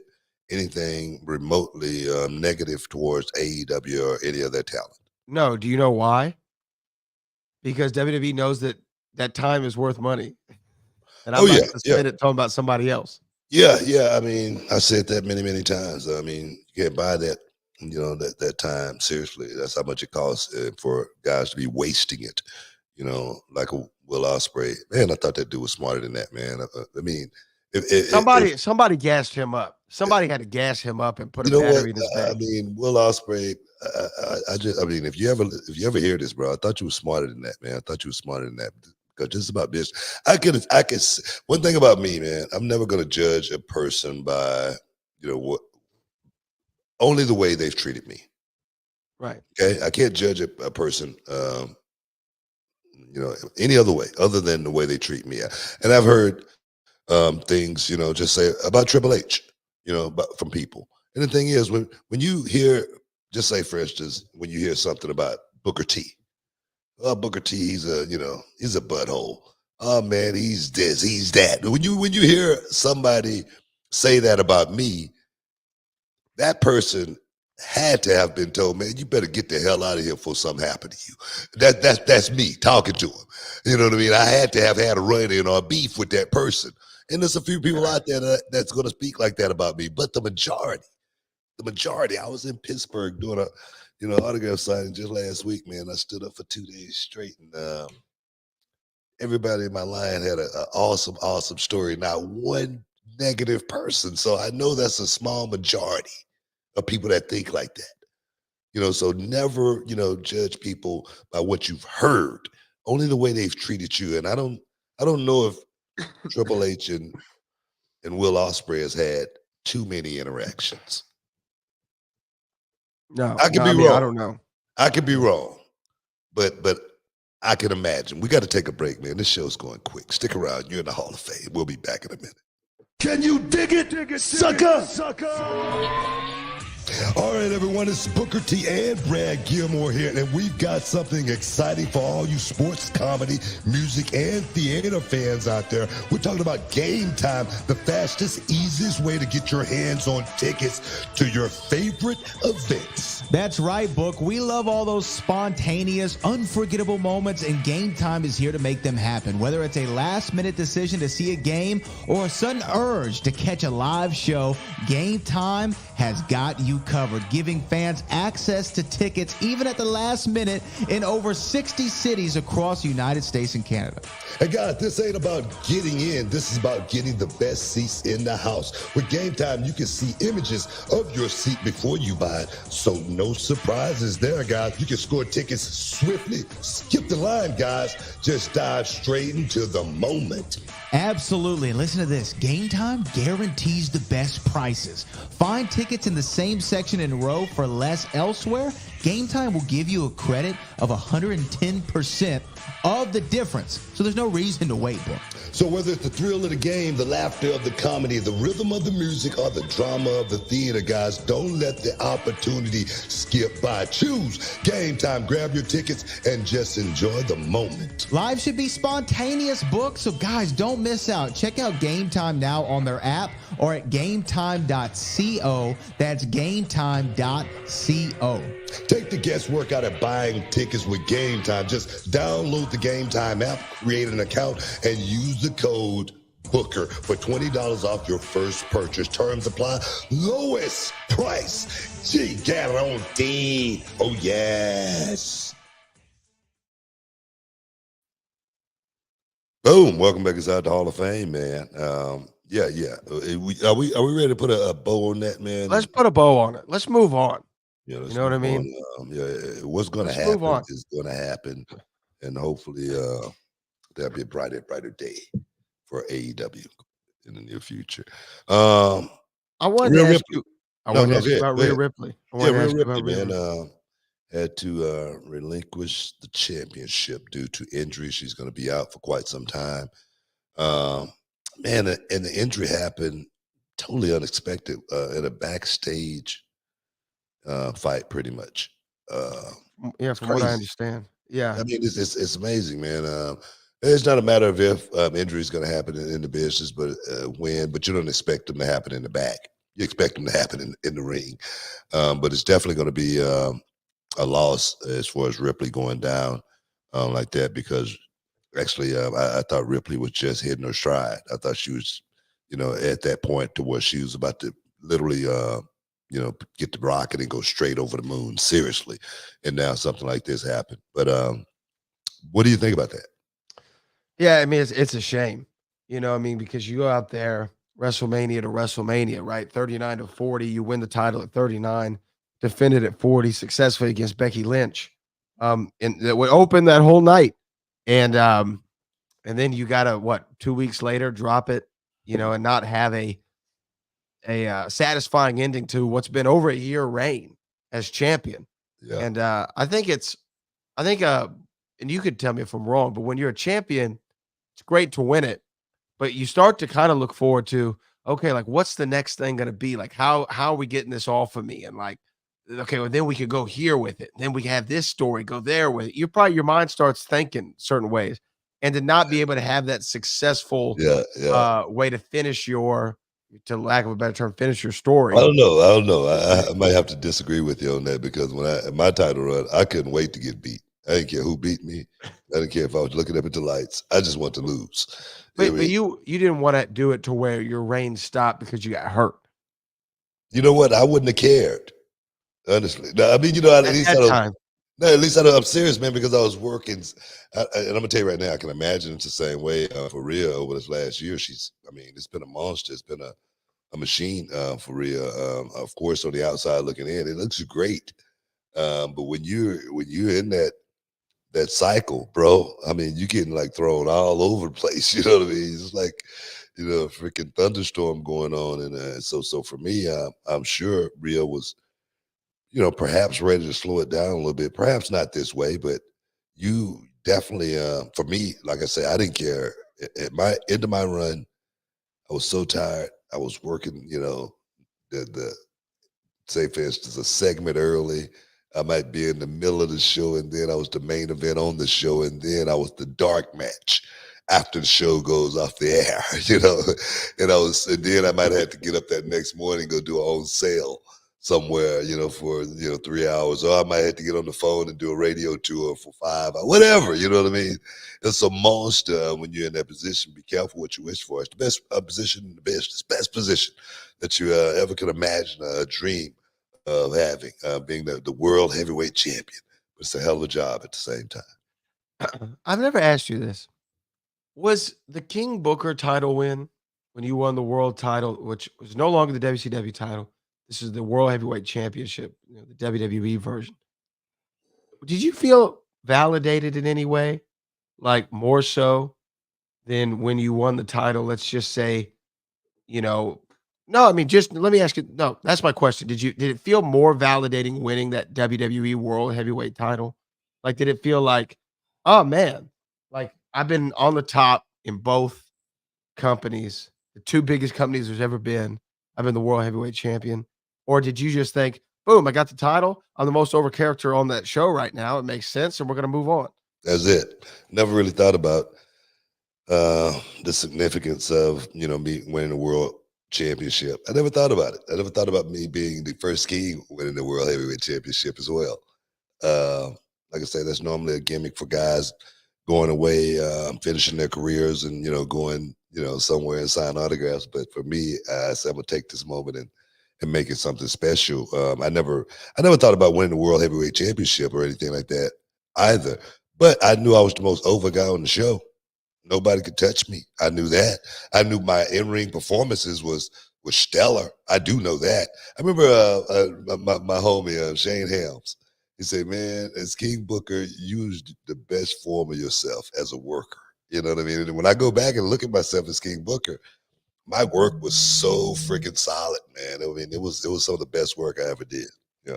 anything remotely negative towards AEW or any of their talent? No. Do you know why? Because WWE knows that time is worth money. And I'm not going to spend it talking about somebody else. Yeah. I mean, I said that many, many times. I mean, you can't buy that, that time. Seriously, that's how much it costs for guys to be wasting it, like a Will Ospreay. Man, I thought that dude was smarter than that, man. I mean, somebody gassed him up. Somebody had to gas him up and put a battery in his back. I mean, Will Ospreay, if you ever hear this, bro, I thought you were smarter than that, man. I thought you were smarter than that. Because this is about business. One thing about me, man, I'm never going to judge a person by, only the way they've treated me. Right. Okay. I can't judge a person, any other way other than the way they treat me. And I've heard things, just say about Triple H, from people. And the thing is, when you hear, just say, for instance, when you hear something about Booker T. Oh, Booker T, he's a butthole. Oh man, he's this, he's that. When you hear somebody say that about me, that person had to have been told, man, you better get the hell out of here before something happened to you. That's me talking to him. You know what I mean? I had to have had a run-in or a beef with that person. And there's a few people out there that's going to speak like that about me. But the majority, I was in Pittsburgh doing a autograph signing just last week, man. I stood up for 2 days straight, and everybody in my line had an awesome story. Not one negative person. So I know that's a small majority of people that think like that. So never, judge people by what you've heard. Only the way they've treated you. And I don't know if Triple H and Will Ospreay has had too many interactions. No, I could be wrong. I don't know. I could be wrong, but I can imagine. We got to take a break, man. This show's going quick. Stick around. You're in the Hall of Fame. We'll be back in a minute. Can you dig it, sucker? All right, everyone, it's Booker T and Brad Gilmore here, and we've got something exciting for all you sports, comedy, music, and theater fans out there. We're talking about Game Time, the fastest, easiest way to get your hands on tickets to your favorite events. That's right, Book. We love all those spontaneous, unforgettable moments, and Game Time is here to make them happen. Whether it's a last-minute decision to see a game or a sudden urge to catch a live show, Game Time has got you covered, giving fans access to tickets even at the last minute in over 60 cities across the United States and Canada. Hey guys, this ain't about getting in. This is about getting the best seats in the house. With Game Time, you can see images of your seat before you buy it. So no surprises there, guys. You can score tickets swiftly. Skip the line, guys. Just dive straight into the moment. Absolutely. And listen to this. Game Time guarantees the best prices. Find tickets in the same section and row for less elsewhere. Game Time will give you a credit of 110% of the difference. So there's no reason to wait, bro. So whether it's the thrill of the game, the laughter of the comedy, the rhythm of the music, or the drama of the theater, guys, don't let the opportunity skip by. Choose Game Time. Grab your tickets and just enjoy the moment. Live should be spontaneous, book. So guys, don't miss out. Check out Game Time now on their app or at gametime.co. That's gametime.co. Take the guesswork out of buying tickets with Game Time. Just download the Game Time app, create an account, and use the code BOOKER for $20 off your first purchase. Terms apply. Lowest price. Guaranteed. Oh, yes. Boom. Welcome back inside the Hall of Fame, man. Yeah. Are we ready to put a bow on that, man? Let's put a bow on it. Let's move on. Yeah, you know what I mean? What's going to happen is going to happen, and hopefully there'll be a brighter day for AEW in the near future. I wanted to ask you about Rhea Ripley. Rhea Ripley, man, had to relinquish the championship due to injury. She's going to be out for quite some time. Man, and the injury happened totally unexpected in a backstage fight, pretty much. From what I understand. Yeah. I mean, it's amazing, man. It's not a matter of if injury is going to happen in the business, but when. But you don't expect them to happen in the back. You expect them to happen in the ring. But it's definitely going to be a loss as far as Ripley going down like that, because actually I thought Ripley was just hitting her stride. I thought she was, at that point to where she was about to literally get the rocket and go straight over the moon, seriously. And now something like this happened. But what do you think about that? Yeah, I mean, it's a shame, because you go out there, WrestleMania to WrestleMania, right? 39 to 40, you win the title at 39, defended at 40 successfully against Becky Lynch. And that would open that whole night. And then you gotta 2 weeks later drop it, and not have a satisfying ending to what's been over a year reign as champion. Yeah. And I think and you could tell me if I'm wrong, but when you're a champion, it's great to win it, but you start to kind of look forward to, okay, like what's the next thing going to be? Like how are we getting this off of me? And like, okay, well then we could go here with it. Then we have this story, go there with it. Your mind starts thinking certain ways, and to not be able to have that successful way to finish to lack of a better term, finish your story. I don't know. I might have to disagree with you on that, because when my title run, I couldn't wait to get beat. I didn't care who beat me. I didn't care if I was looking up at the lights. I just want to lose. But you didn't want to do it to where your reign stopped because you got hurt. You know what? I wouldn't have cared, honestly. No, I mean, at least I'm serious, man, because I was working. And I'm gonna tell you right now, I can imagine it's the same way for Rhea over this last year. It's been a monster. It's been a machine for Rhea. Of course, on the outside looking in, it looks great. But when you're in that cycle, bro, I mean, you're getting like thrown all over the place. You know what I mean? It's like, a freaking thunderstorm going on. And so for me, I'm sure Rhea was, perhaps ready to slow it down a little bit. Perhaps not this way, but you definitely, for me, like I said, I didn't care. At my end of my run, I was so tired. I was working, the say for instance, a segment early. I might be in the middle of the show, and then I was the main event on the show, and then I was the dark match after the show goes off the air, and then I might have to get up that next morning and go do a own sale somewhere, for 3 hours, or I might have to get on the phone and do a radio tour for 5 hours, whatever. You know what I mean? It's a monster when you're in that position. Be careful what you wish for. It's the best position in the business, best position that you ever could imagine, a dream of having, being the world heavyweight champion. But it's a hell of a job at the same time. I've never asked you this. Was the King Booker title win when you won the world title, which was no longer the WCW title? This is the World Heavyweight Championship, the WWE version. Did you feel validated in any way? Like more so than when you won the title, let's just say, No, I mean, just let me ask you. No, that's my question. Did it feel more validating winning that WWE World Heavyweight title? Like, did it feel like, oh man, like I've been on the top in both companies, the two biggest companies there's ever been. I've been the World Heavyweight Champion. Or did you just think, boom, I got the title. I'm the most over character on that show right now. It makes sense, and we're gonna move on. That's it. Never really thought about the significance of me winning the world championship. I never thought about it. I never thought about me being the first king winning the world heavyweight championship as well. Uh, like I say, that's normally a gimmick for guys going away, finishing their careers, and going somewhere and sign autographs. But for me, I said I'm gonna take this moment and make it something special. I never thought about winning the world heavyweight championship or anything like that either. But I knew I was the most over guy on the show. Nobody could touch me. I knew that. I knew my in-ring performances was stellar. I do know that. I remember my homie Shane Helms. He said, "Man, as King Booker, you was the best form of yourself as a worker." You know what I mean? And when I go back and look at myself as King Booker, my work was so freaking solid, man. I mean, it was some of the best work I ever did. Yeah.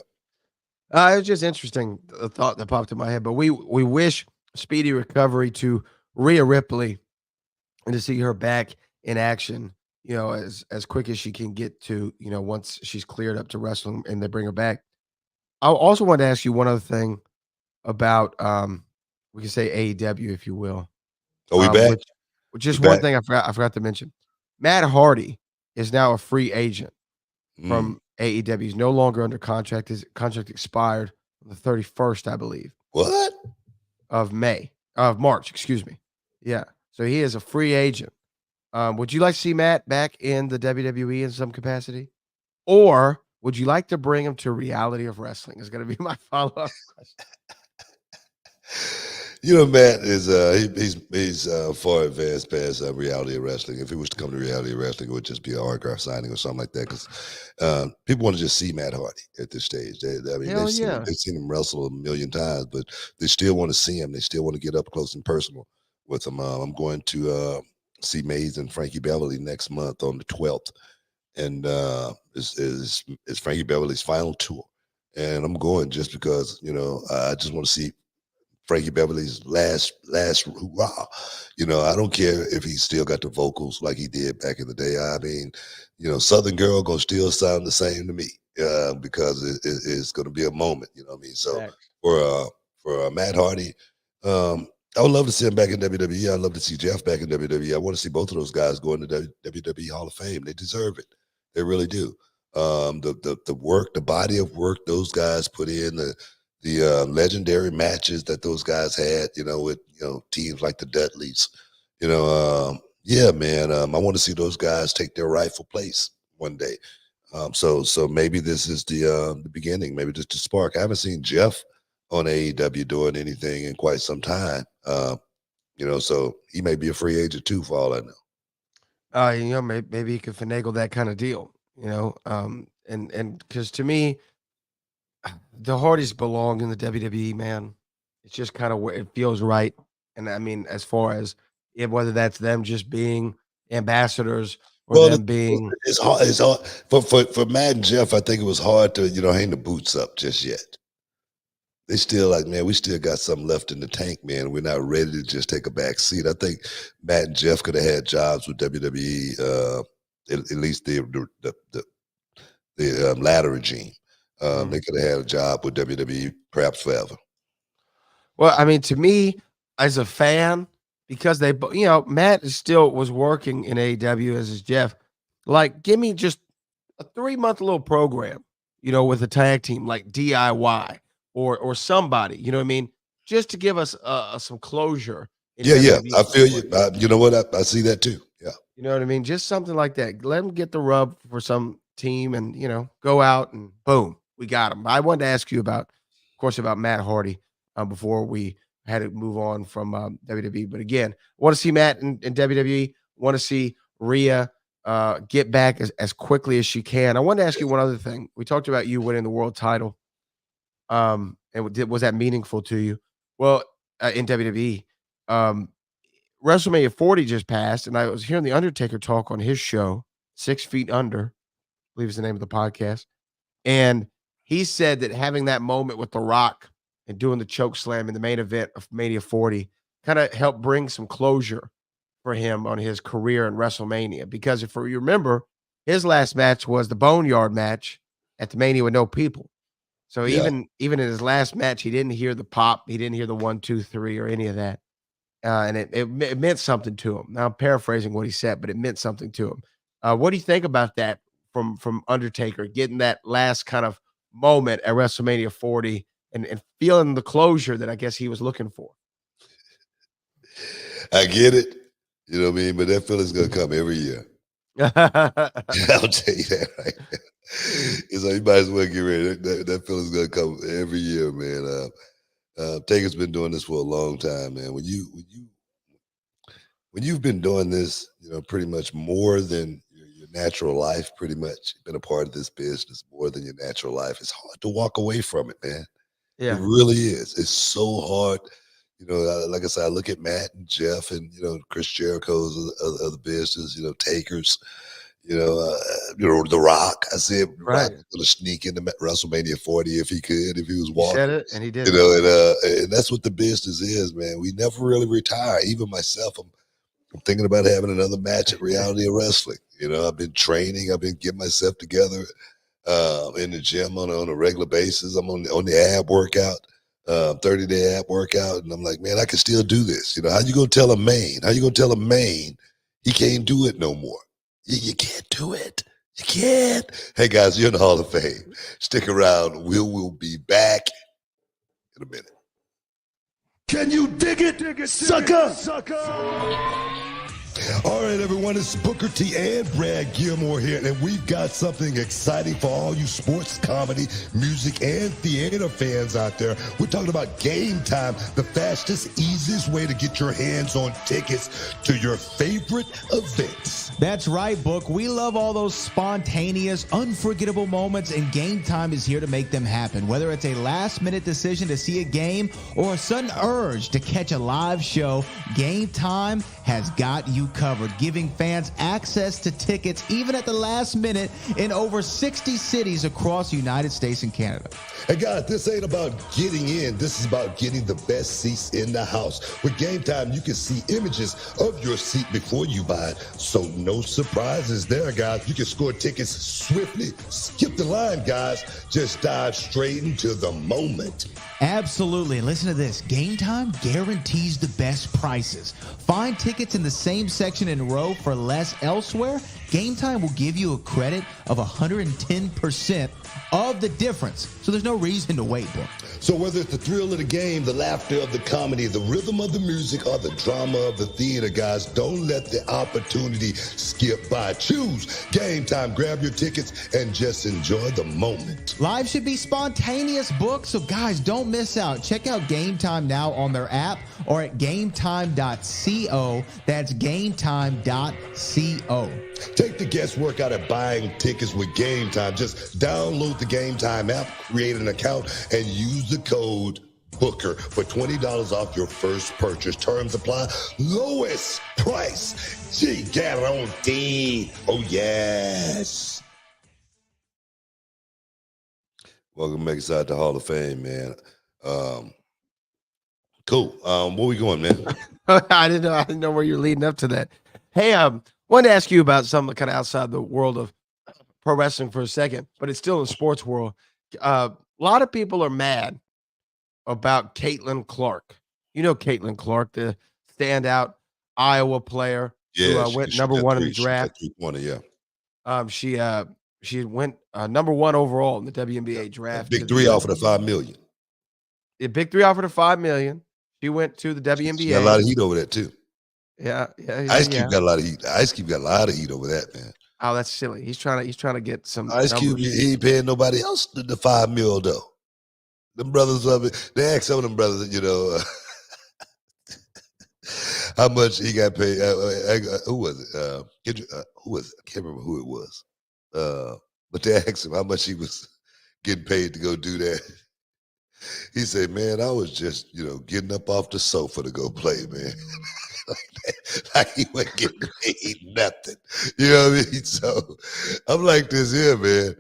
It was just interesting, the thought that popped in my head. But we wish speedy recovery to Rhea Ripley and to see her back in action, as quick as she can get to, once she's cleared up to wrestling and they bring her back. I also wanted to ask you one other thing about we can say AEW, if you will. Are we back? Which is We one back? thing I forgot to mention. Matt Hardy is now a free agent Mm. from AEW. He's no longer under contract. His contract expired on the 31st, I believe, What? of March, excuse me. Yeah. So he is a free agent. Would you like to see Matt back in the WWE in some capacity? Or would you like to bring him to reality of wrestling? Is going to be my follow-up question. Matt is he's far advanced past reality of wrestling. If he was to come to reality of wrestling, it would just be an autograph signing or something like that. Because people want to just see Matt Hardy at this stage. Hell They've seen him wrestle a million times, but they still want to see him. They still want to get up close and personal with him. I'm going to see Maze and Frankie Beverly next month on the 12th, and it's Frankie Beverly's final tour. And I'm going just because I just want to see Frankie Beverly's last hurrah. I don't care if he still got the vocals like he did back in the day. I mean, Southern Girl gonna still sound the same to me because it's gonna be a moment. You know what I mean? So for Matt Hardy, I would love to see him back in WWE. I'd love to see Jeff back in WWE. I want to see both of those guys go into the WWE Hall of Fame. They deserve it. They really do. The work, the body of work those guys put in, the legendary matches that those guys had, with teams like the Dudleys, yeah, man. I want to see those guys take their rightful place one day. So maybe this is the beginning. Maybe just the spark. I haven't seen Jeff on AEW doing anything in quite some time. So he may be a free agent too, for all I know. Maybe he could finagle that kind of deal, and because to me, the Hardys belong in the WWE, man. It's just kind of where it feels right. And I mean, as far as whether that's them just being ambassadors or Well, them being it's hard. It's hard for Matt and Jeff. I think it was hard to hang the boots up just yet. They still like, man, we still got something left in the tank, man. We're not ready to just take a back seat. I think Matt and Jeff could have had jobs with WWE, at least the latter regime. They could have had a job with WWE perhaps forever. well, I mean, to me, as a fan, because Matt was working in AEW as is Jeff. Like, give me just a 3-month little program, with a tag team like DIY or somebody, you know what I mean? Just to give us some closure. Yeah. I feel you. You know what? I see that too. Yeah. You know what I mean? Just something like that. Let them get the rub for some team and, go out and boom, we got them. I wanted to ask you about Matt Hardy before we had to move on from WWE. But again, I want to see Matt in WWE. Want to see Rhea get back as quickly as she can. I wanted to ask you one other thing. We talked about you winning the world title. And was that meaningful to you? Well, in WWE, WrestleMania 40 just passed, and I was hearing the Undertaker talk on his show, 6 Feet Under, believe is the name of the podcast. And he said that having that moment with The Rock and doing the choke slam in the main event of Mania 40 kind of helped bring some closure for him on his career in WrestleMania. Because if you remember, his last match was the Boneyard match at the Mania with no people. So even in his last match, he didn't hear the pop. He didn't hear the 1, 2, 3 or any of that. And it meant something to him. Now I'm paraphrasing what he said, but it meant something to him. What do you think about that from Undertaker getting that last kind of moment at WrestleMania 40 and feeling the closure that I guess he was looking for? I get it. You know what I mean? But that feeling's going to come every year. I'll tell you that right now. So you might as well get ready. That feeling's going to come every year, man. Taker's been doing this for a long time, man. When you've been doing this, you know, pretty much more than your natural life, pretty much been a part of this business more than your natural life, it's hard to walk away from it, man. Yeah. It really is. It's so hard. You know, like I said, I look at Matt and Jeff and, you know, Chris Jericho's of the business, you know, Taker's, you know, The Rock. I said, Rock was going to sneak into WrestleMania 40 if he could, if he was walking. He said it, and he did. You know, and that's what the business is, man. We never really retire. Even myself, I'm thinking about having another match at Reality of Wrestling. You know, I've been training. I've been getting myself together in the gym on a regular basis. I'm on the ab workout. 30-day ab workout, and I'm like, man, I can still do this. You know, how you gonna tell a Maine? How you gonna tell a Maine he can't do it no more? You can't do it. You can't. Hey guys, you're in the Hall of Fame. Stick around. We'll be back in a minute. Can you dig it, sucker? All right, everyone, it's Booker T and Brad Gilmore here, and we've got something exciting for all you sports, comedy, music, and theater fans out there. We're talking about Game Time, the fastest, easiest way to get your hands on tickets to your favorite events. That's right, Book. We love all those spontaneous, unforgettable moments, and Game Time is here to make them happen. Whether it's a last-minute decision to see a game or a sudden urge to catch a live show, Game Time has got you covered, giving fans access to tickets even at the last minute in over 60 cities across the United States and Canada. Hey guys, this ain't about getting in. This is about getting the best seats in the house. With Game Time, you can see images of your seat before you buy it. So no surprises there, guys. You can score tickets swiftly. Skip the line, guys. Just dive straight into the moment. Absolutely. And listen to this. Game Time guarantees the best prices. Find tickets in the same section and row for less elsewhere. Game Time will give you a credit of 110% of the difference. So there's no reason to wait, Book. So whether it's the thrill of the game, the laughter of the comedy, the rhythm of the music, or the drama of the theater, guys, don't let the opportunity skip by. Choose Game Time. Grab your tickets and just enjoy the moment. Live should be spontaneous, Book. So guys, don't miss out. Check out Game Time now on their app or at gametime.co. That's gametime.co. Take the guesswork out of buying tickets with Game Time. Just download the Game Time app, create an account, and use the code BOOKER for $20 off your first purchase. Terms apply. Lowest price. Guaranteed. Oh, yes. Welcome back inside the Hall of Fame, man. Cool. Where we going, man? I didn't know where you're leading up to that. Hey, wanted to ask you about something kind of outside the world of pro wrestling for a second, but it's still in the sports world. A lot of people are mad about Caitlin Clark. You know Caitlin Clark, the standout Iowa player who went number one in the draft. She went number one overall in the WNBA draft. Big three offered her $5 million. The big three offered her $5 million. She went to the WNBA. She got a lot of heat over that too. Yeah. Ice Cube got a lot of heat. Ice Cube got a lot of heat over that, man. Oh, that's silly. He's trying to get some. Ice Cube, he ain't paying nobody else the $5 million though. Them brothers of it, they asked some of them brothers, you know, how much he got paid. Who was it? Who was it? I can't remember who it was. But they asked him how much he was getting paid to go do that. He said, man, I was just, you know, getting up off the sofa to go play, man. like he wasn't getting paid nothing. You know what I mean? So I'm like this here, man.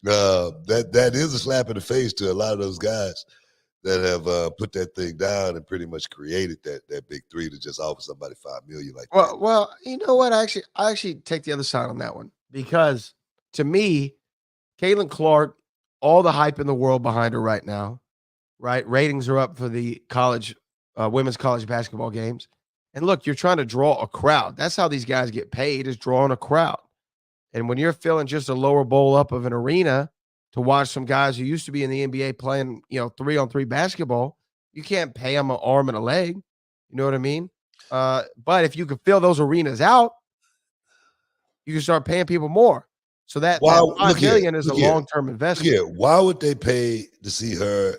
That is a slap in the face to a lot of those guys that have put that thing down and pretty much created that big three to just offer somebody $5 million like that. Well, you know what? I actually take the other side on that one because to me, Caitlin Clark, all the hype in the world behind her right now, right? Ratings are up for the college, women's college basketball games. And look, you're trying to draw a crowd. That's how these guys get paid, is drawing a crowd. And when you're filling just a lower bowl up of an arena to watch some guys who used to be in the NBA playing, 3-on-3 basketball, you can't pay them an arm and a leg. You know what I mean? But if you could fill those arenas out, you can start paying people more. So that $5 million is a long-term investment. Yeah, why would they pay to see her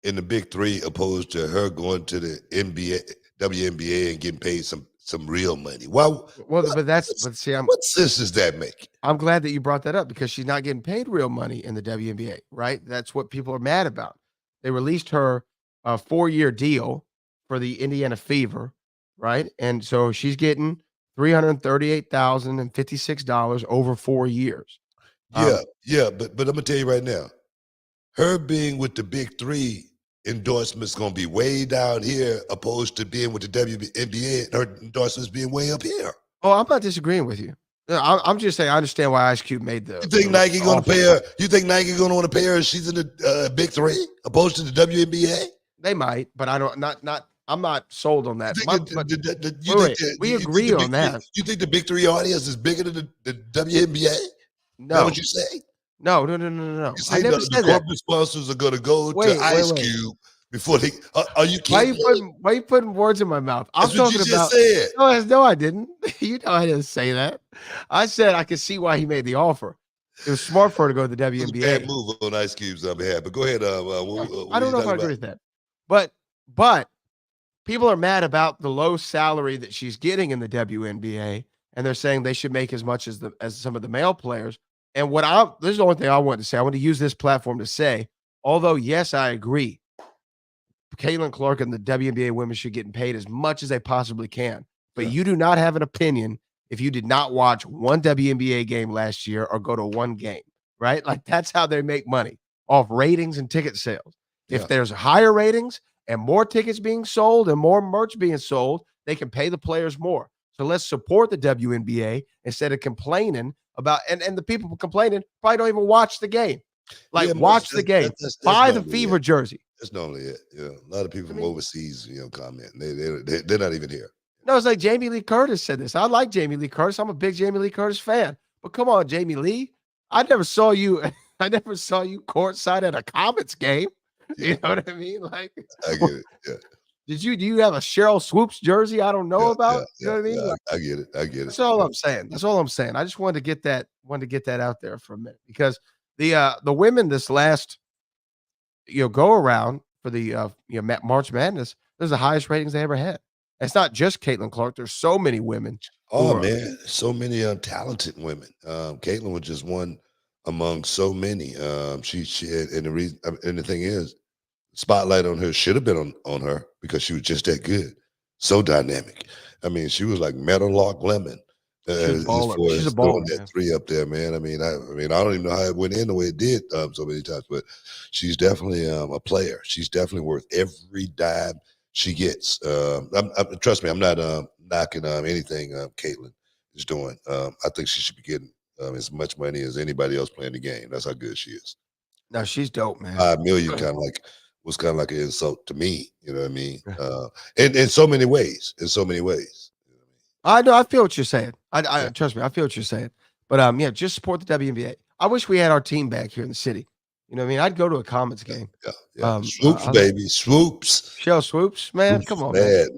in the big three opposed to her going to the NBA, WNBA and getting paid some real money? Why? Well, but see, what sense does that make? I'm glad that you brought that up because she's not getting paid real money in the WNBA, right? That's what people are mad about. They released her a 4-year deal for the Indiana Fever, right? And so she's getting $338,056 over 4 years. Yeah, but I'm gonna tell you right now, her being with the big three endorsements gonna be way down here opposed to being with the WNBA, her endorsements being way up here. Oh, I'm not disagreeing with you. I'm just saying I understand why Ice Cube made the. You think Nike gonna pay her? You think Nike gonna want to pay her? She's in the big three opposed to the WNBA. They might, but I don't. I'm not sold on that. We agree on that. You think the big three audience is bigger than the WNBA? No. Is that what you say? No. You say I never said the corporate sponsors are going to go to Ice Cube before they. Are you kidding? Why are you putting words in my mouth? That's what you just said. No, I didn't. You know I didn't say that. I said I could see why he made the offer. It was smart for her to go to the WNBA. Bad move on Ice Cube's behalf. But go ahead. I don't know if I agree with that. But people are mad about the low salary that she's getting in the WNBA, and they're saying they should make as much as some of the male players. And this is the only thing I want to say. I want to use this platform to say, although, yes, I agree, Caitlin Clark and the WNBA women should get paid as much as they possibly can. But you do not have an opinion if you did not watch one WNBA game last year or go to one game, right? Like, that's how they make money, off ratings and ticket sales. If there's higher ratings and more tickets being sold and more merch being sold, they can pay the players more. So let's support the WNBA instead of complaining about, and the people complaining probably don't even watch the game. Like, watch the game. Buy the Fever jersey. That's normally it. A lot of people from overseas, comment. They're not even here. No, it's like Jamie Lee Curtis said this. I like Jamie Lee Curtis. I'm a big Jamie Lee Curtis fan. But come on, Jamie Lee. I never saw you courtside at a Comets game. You know what I mean? Like, I get it. Yeah. Do you have a Cheryl Swoops jersey I don't know about? You know what I mean? Like, I get it. That's all I'm saying. I just wanted to get that out there for a minute because the women this last go around for the March Madness, there's the highest ratings they ever had. It's not just Caitlin Clark. There's so many women. Oh man, so many talented women. Caitlin was just one among so many. She and the reason and the thing is, spotlight on her should have been on her because she was just that good, so dynamic. I mean, she was like metal lock lemon. She's a baller. That three up there, man. I mean, I don't even know how it went in the way it did so many times, but she's definitely a player. She's definitely worth every dime she gets. Trust me, I'm not knocking anything Caitlin is doing. I think she should be getting as much money as anybody else playing the game. That's how good she is. No, she's dope, man. $5 million was kind of like an insult to me. You know what I mean? In so many ways. I know. I feel what you're saying. I trust me. I feel what you're saying. But just support the WNBA. I wish we had our team back here in the city. You know what I mean? I'd go to a Comets game. Yeah. Swoops, baby. Swoops. Shell Swoops, man. Come on, man.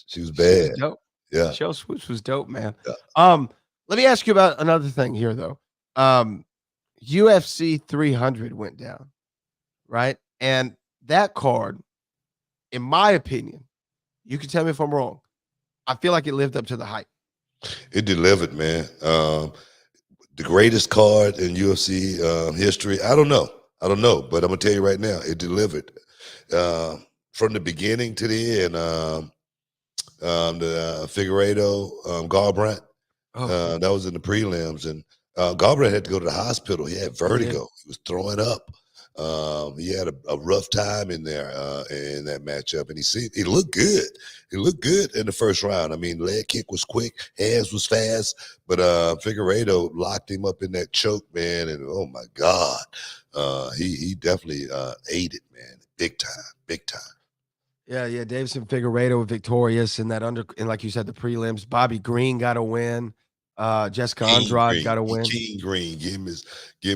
She was bad. She was dope. Yeah. Shell Swoops was dope, man. Yeah. Let me ask you about another thing here, though. UFC 300 went down, right? And that card, in my opinion, you can tell me if I'm wrong, I feel like it lived up to the hype. It delivered, man. The greatest card in UFC history. I don't know, but I'm gonna tell you right now, it delivered from the beginning to the end. the Figueiredo, Garbrandt. That was in the prelims, and Garbrandt had to go to the hospital. He had vertigo. He was throwing up. He had a rough time in there in that matchup, and he looked good. He looked good in the first round. I mean, leg kick was quick, hands was fast, but Figueiredo locked him up in that choke, man, and oh my God, he definitely ate it, man, big time. Yeah. Davison Figueiredo victorious in that and like you said, the prelims. Bobby Green got a win. Jessica Andrade got a win. King Green, give him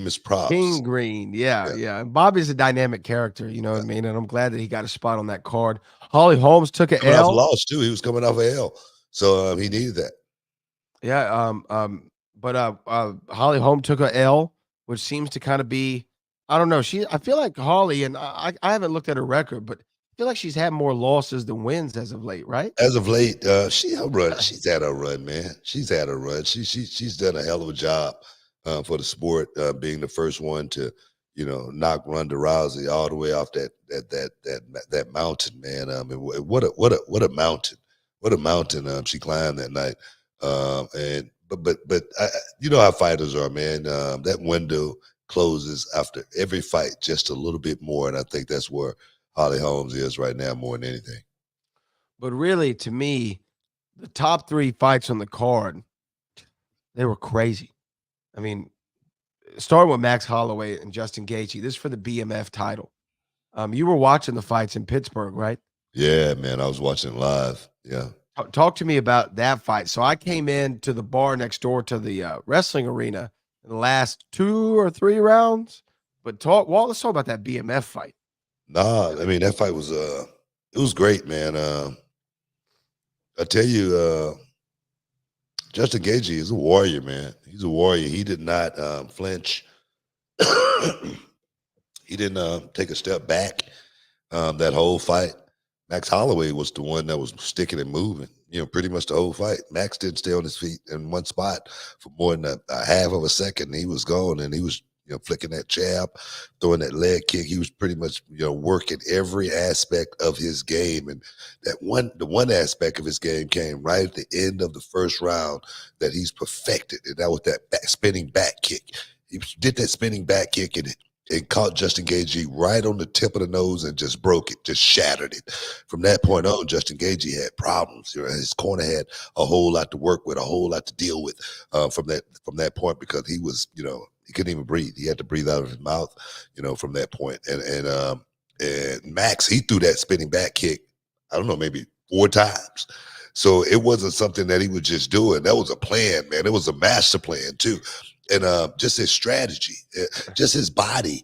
his props. King Green, yeah. And Bobby's a dynamic character, you know what I mean? And I'm glad that he got a spot on that card. Holly Holmes took an L. Loss too. He was coming off a L, so he needed that. Yeah. But Holly Holmes took an L, which seems to kind of be, I don't know. I feel like Holly, and I haven't looked at her record, but I feel like she's had more losses than wins as of late, right? As of late, she's had her run, man. She's had her run. She's done a hell of a job for the sport, being the first one to, knock Ronda Rousey all the way off that mountain, man. I mean, what a mountain! What a mountain she climbed that night. But you know how fighters are, man. That window closes after every fight just a little bit more, and I think that's where Holly Holmes is right now more than anything. But really, to me, the top 3 fights on the card, they were crazy. I mean, starting with Max Holloway and Justin Gaethje, this is for the BMF title. You were watching the fights in Pittsburgh, right? Yeah, man, I was watching live. Yeah. Talk to me about that fight. So I came in to the bar next door to the wrestling arena in the last 2 or 3 rounds. But let's talk about that BMF fight. Nah, I mean, that fight was it was great, man. I tell you, Justin Gaethje is a warrior, man. He's a warrior. He did not flinch. He didn't take a step back that whole fight. Max Holloway was the one that was sticking and moving, pretty much the whole fight. Max didn't stay on his feet in one spot for more than a half of a second. He was gone, and he was flicking that jab, throwing that leg kick. He was pretty much, working every aspect of his game. And the one aspect of his game came right at the end of the first round that he's perfected. And that was that spinning back kick. He did that spinning back kick and caught Justin Gaethje right on the tip of the nose and just broke it, just shattered it. From that point on, Justin Gaethje had problems. His corner had a whole lot to work with, a whole lot to deal with from that point, because he was, he couldn't even breathe. He had to breathe out of his mouth, from that point. And Max, he threw that spinning back kick, I don't know, maybe 4 times. So it wasn't something that he was just doing. That was a plan, man. It was a master plan too. And just his strategy, just his body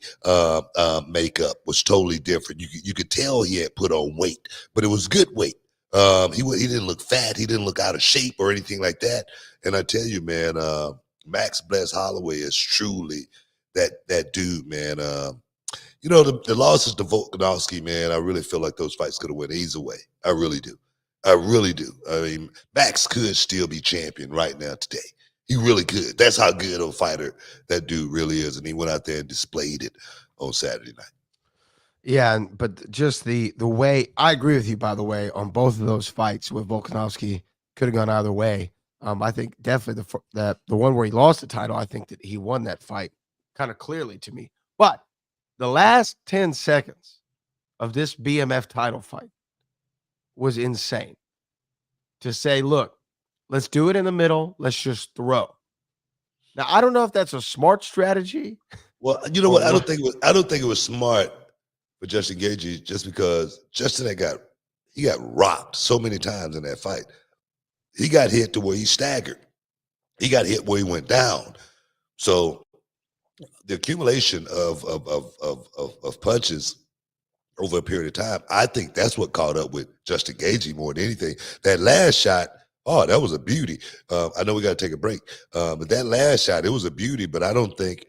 makeup was totally different. You could tell he had put on weight, but it was good weight. He didn't look fat. He didn't look out of shape or anything like that. And I tell you, man, Max Bless Holloway is truly that dude, man. The losses to Volkanovski, man, I really feel like those fights could have went either way. I really do. I mean, Max could still be champion right now today. He really could. That's how good of a fighter that dude really is. And he went out there and displayed it on Saturday night. Yeah, but just the way, I agree with you, by the way, on both of those fights with Volkanovski. Could have gone either way. I think definitely the one where he lost the title, I think that he won that fight kind of clearly to me. But the last 10 seconds of this BMF title fight was insane. To say, look, let's do it in the middle. Let's just throw. Now, I don't know if that's a smart strategy. Well, you know what? I don't think it was smart for Justin Gaethje, just because Justin got rocked so many times in that fight. He got hit to where he staggered. He got hit where he went down. So the accumulation of punches over a period of time, I think that's what caught up with Justin Gaethje more than anything. That last shot, oh, that was a beauty. I know we got to take a break, but that last shot, it was a beauty. But I don't think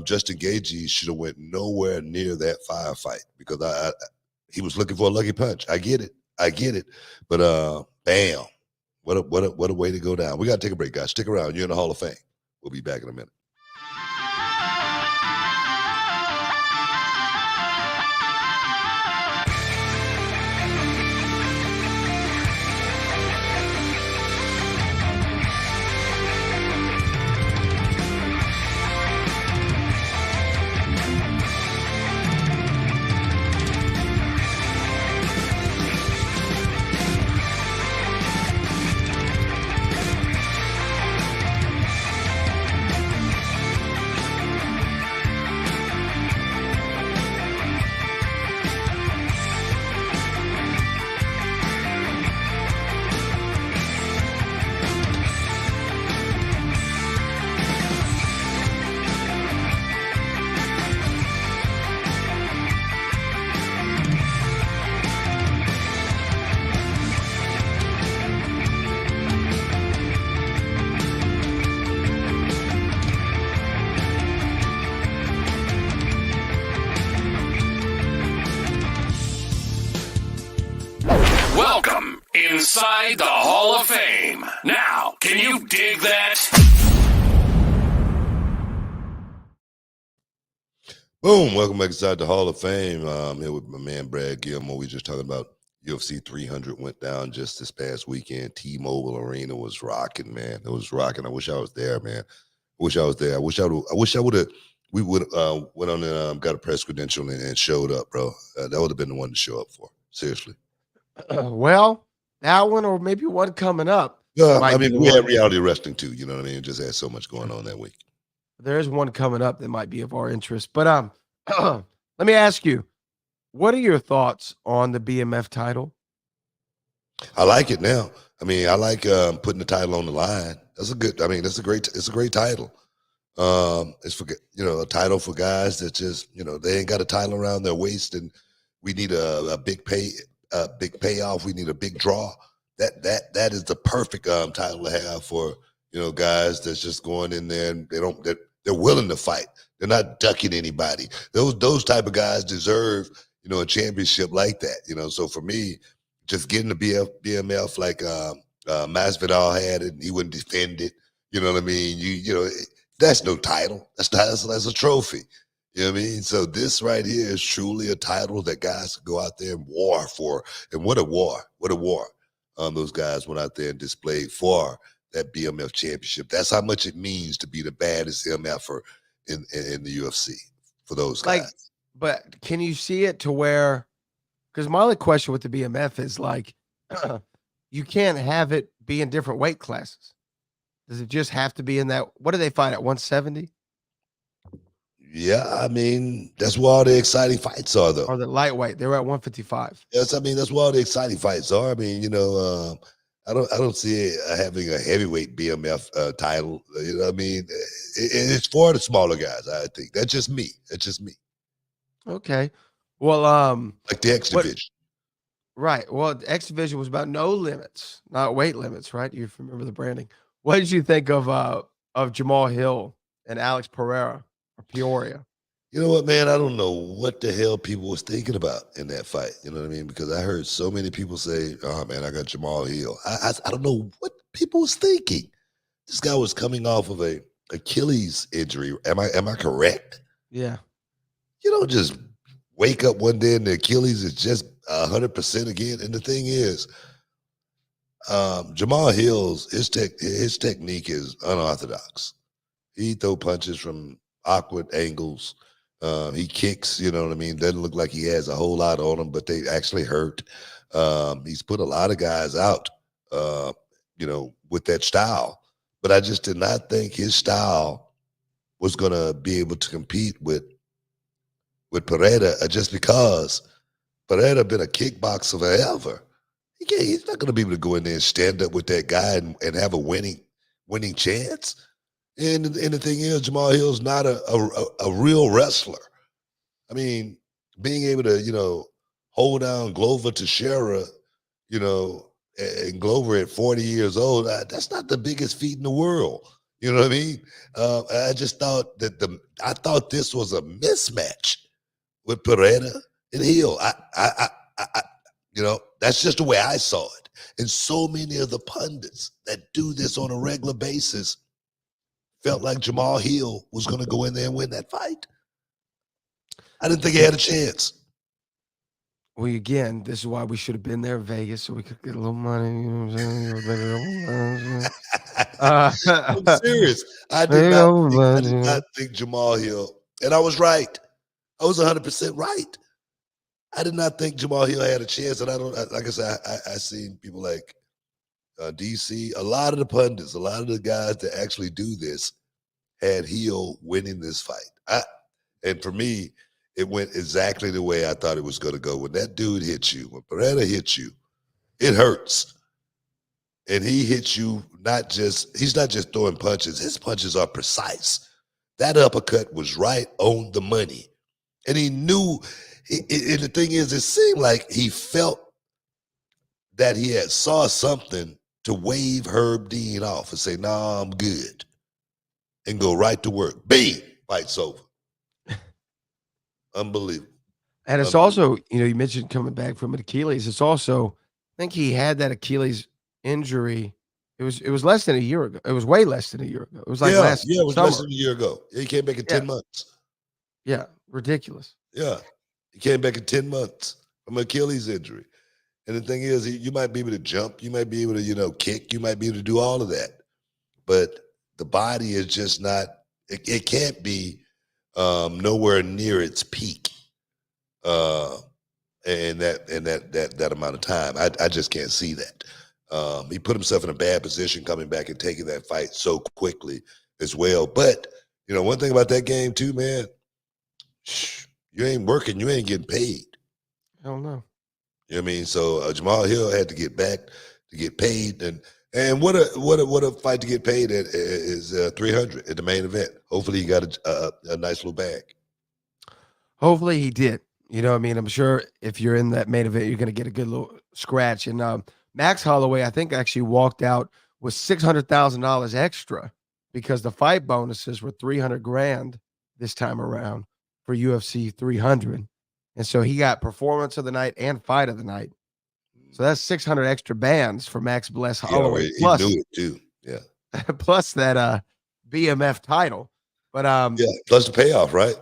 Justin Gaethje should have went nowhere near that firefight, because he was looking for a lucky punch. I get it. But bam, what a way to go down. We got to take a break, guys. Stick around. You're in the Hall of Fame. We'll be back in a minute. inside the Hall of Fame. Now, can you dig that? Boom. Welcome back inside the Hall of Fame. I'm here with my man, Brad Gilmore. We just talking about UFC 300 went down just this past weekend. T-Mobile Arena was rocking, man. It was rocking. I wish I was there, man. I wish I was there. I wish I would have. We would went on and got a press credential and showed up, bro. That would have been the one to show up for. Seriously. Well, that one or maybe one coming up. Yeah, I mean, we had reality wrestling too. You know what I mean? It just had so much going on that week. There is one coming up that might be of our interest. But let me ask you, what are your thoughts on the BMF title? I like it now. I mean, I like putting the title on the line. That's a good. I mean, it's a great title. It's for a title for guys that just they ain't got a title around their waist, and we need a big payoff. We need a big draw. That is the perfect title to have for guys that's just going in there and they're willing to fight. They're not ducking anybody. Those type of guys deserve a championship like that. So for me, just getting the BMF like Masvidal had it, and he wouldn't defend it. You know what I mean? That's no title. That's a trophy. You know what I mean? So this right here is truly a title that guys can go out there and war for. And what a war. What a war. Those guys went out there and displayed for that BMF championship. That's how much it means to be the baddest MFer in the UFC for those guys. But can you see it to where, because my only question with the BMF is you can't have it be in different weight classes. Does it just have to be in that? What do they fight at 170? Yeah, I mean, that's where all the exciting fights are, though. Or the lightweight, they were at 155. Yes, I mean, that's where all the exciting fights are. I mean, I don't see it having a heavyweight BMF title. You know what I mean? It's for the smaller guys, I think. That's just me. Okay. Well, like the X division. Right. Well, the X division was about no limits, not weight limits, right? You remember the branding. What did you think of Jamal Hill and Alex Pereira or Peoria? You know what, man? I don't know what the hell people was thinking about in that fight. You know what I mean? Because I heard so many people say, "Oh man, I got Jamal Hill." I don't know what people was thinking. This guy was coming off of a Achilles injury. Am I correct? Yeah. You don't just wake up one day and the Achilles is just 100% again. And the thing is, Jamal Hill's his technique is unorthodox. He throw punches from awkward angles. He kicks, you know what I mean? Doesn't look like he has a whole lot on him, but they actually hurt. He's put a lot of guys out, with that style. But I just did not think his style was going to be able to compete with Pereira just because Pereira been a kickboxer forever. He's not going to be able to go in there and stand up with that guy and have a winning chance. And the thing is, Jamal Hill's not a real wrestler. I mean, being able to, hold down Glover Teixeira, and Glover at 40 years old, that's not the biggest feat in the world. You know what I mean? I just thought I thought this was a mismatch with Pereira and Hill. That's just the way I saw it. And so many of the pundits that do this on a regular basis felt like Jamal Hill was going to go in there and win that fight. I didn't think he had a chance. Well, again, this is why we should have been there in Vegas so we could get a little money. You know what I'm saying? I'm serious. I did not think Jamal Hill, and I was right. I was 100% right. I did not think Jamal Hill had a chance, and like I said, I seen people like DC, a lot of the pundits, a lot of the guys that actually do this had Hill winning this fight. And for me, it went exactly the way I thought it was going to go. When that dude hits you, when Pereira hits you, it hurts. And he hits you he's not just throwing punches. His punches are precise. That uppercut was right on the money. And he knew, and the thing is, it seemed like he felt that he had saw something to wave Herb Dean off and say, "Nah, I'm good," and go right to work. Bing, fight's over. Unbelievable. And it's also, you mentioned coming back from an Achilles. It's also think he had that Achilles injury. It was less than a year ago. It was way less than a year ago. It was like last it was summer. less than a year ago. He came back in 10 months. Yeah, ridiculous. Yeah, he came back in 10 months from Achilles injury. And the thing is, you might be able to jump, you might be able to, kick, you might be able to do all of that. But the body is just not, it can't be nowhere near its peak in that amount of time. I just can't see that. He put himself in a bad position coming back and taking that fight so quickly as well. But, one thing about that game too, man, you ain't working, you ain't getting paid. Hell no. You know what I mean? So Jamal Hill had to get back to get paid, and what a fight to get paid at is $300 at the main event. Hopefully he got a nice little bag. Hopefully he did. You know what I mean? I'm sure if you're in that main event, you're going to get a good little scratch. And Max Holloway, I think, actually walked out with $600,000 extra because the fight bonuses were $300,000 this time around for UFC 300. And so he got performance of the night and fight of the night. So that's 600 extra bands for Max Bless Holloway. He plus, knew it too. Yeah. plus that BMF title. But plus the payoff, right?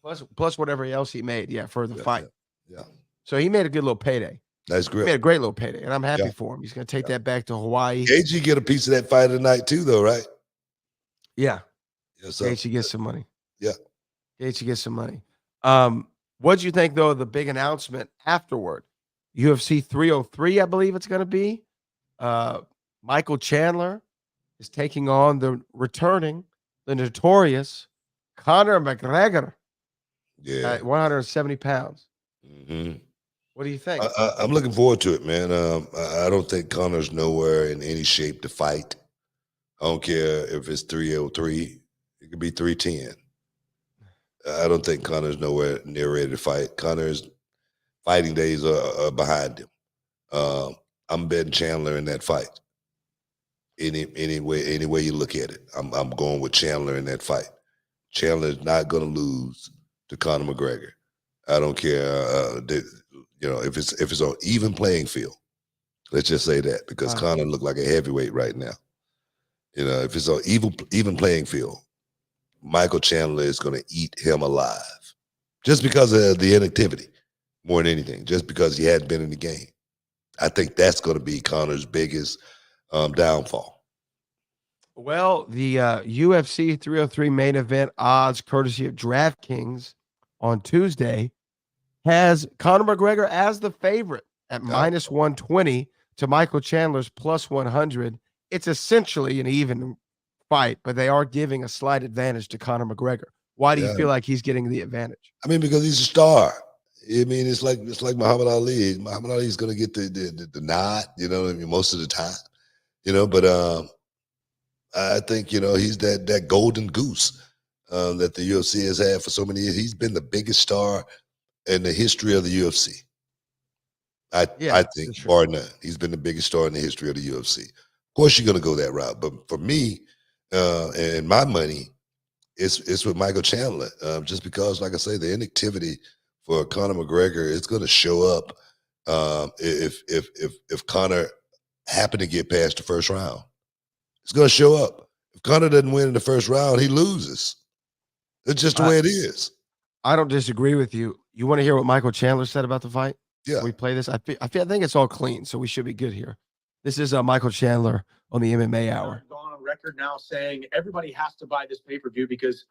Plus whatever else he made, for the fight. Yeah. So he made a good little payday. Nice grip. He made a great little payday, and I'm happy for him. He's going to take that back to Hawaii. KG get a piece of that fight of the night too, though, right? Yeah. So, KG gets some money. Yeah. KG gets some money. What'd you think, though, of the big announcement afterward? UFC 303, I believe it's going to be. Michael Chandler is taking on the notorious Conor McGregor at 170 pounds. Mm-hmm. What do you think? I'm looking forward to it, man. I don't think Conor's nowhere in any shape to fight. I don't care if it's 303. It could be 310. I don't think Conor's nowhere near ready to fight. Conor's fighting days are behind him. I'm betting Chandler in that fight. Any way you look at it, I'm going with Chandler in that fight. Chandler's not going to lose to Conor McGregor. I don't care. If it's on even playing field, let's just say that, because Conor looked like a heavyweight right now. If it's on even playing field, Michael Chandler is going to eat him alive, just because of the inactivity, more than anything, just because he hadn't been in the game. I think that's going to be Conor's biggest downfall. Well, the UFC 303 main event odds, courtesy of DraftKings on Tuesday, has Conor McGregor as the favorite at minus 120 to Michael Chandler's plus 100. It's essentially an even fight, but they are giving a slight advantage to Conor McGregor. Why do you feel like he's getting the advantage? I mean, because he's a star. I mean, it's like Muhammad Ali. Muhammad Ali is going to get the nod, most of the time, But I think he's that golden goose that the UFC has had for so many years. He's been the biggest star in the history of the UFC. I think, bar none, he's been the biggest star in the history of the UFC. Of course, you're going to go that route, but for me, and my money, it's with Michael Chandler, just because, like I say, the inactivity for Conor McGregor is going to show up if Conor happened to get past the first round. It's going to show up. If Conor doesn't win in the first round, he loses. It's just the way it is. I don't disagree with you. You want to hear what Michael Chandler said about the fight? Yeah. We play this. I think it's all clean, so we should be good here. This is Michael Chandler on the MMA Hour. Gone on record now saying everybody has to buy this pay-per-view because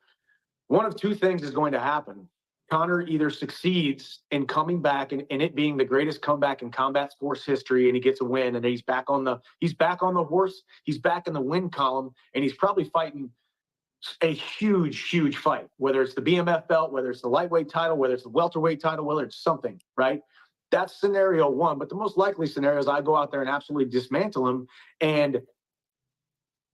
one of two things is going to happen. Conor either succeeds in coming back and it being the greatest comeback in combat sports history, and he gets a win, and he's back on the horse, he's back in the win column, and he's probably fighting a huge fight, whether it's the BMF belt, whether it's the lightweight title, whether it's the welterweight title, whether it's something, right? That's scenario one. But the most likely scenario is I go out there and absolutely dismantle him, and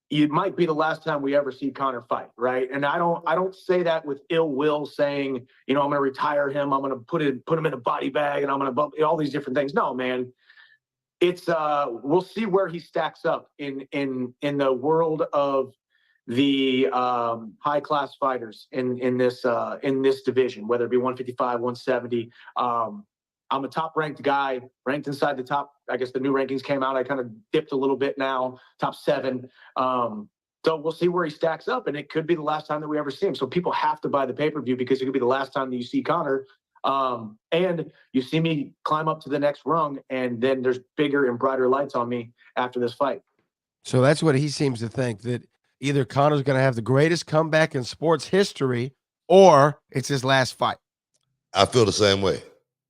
it might be the last time we ever see Conor fight, right? And I don't say that with ill will, saying, I'm going to retire him, I'm going to put him in a body bag, and I'm going to bump all these different things. No, man. It's we'll see where he stacks up in the world of the high class fighters in this division, whether it be 155, 170. I'm a top ranked guy, ranked inside the top. I guess the new rankings came out. I kind of dipped a little bit now, top 7. So we'll see where he stacks up, and it could be the last time that we ever see him. So people have to buy the pay-per-view because it could be the last time that you see Conor. And you see me climb up to the next rung, and then there's bigger and brighter lights on me after this fight. So that's what he seems to think, that either Conor's going to have the greatest comeback in sports history or it's his last fight. I feel the same way.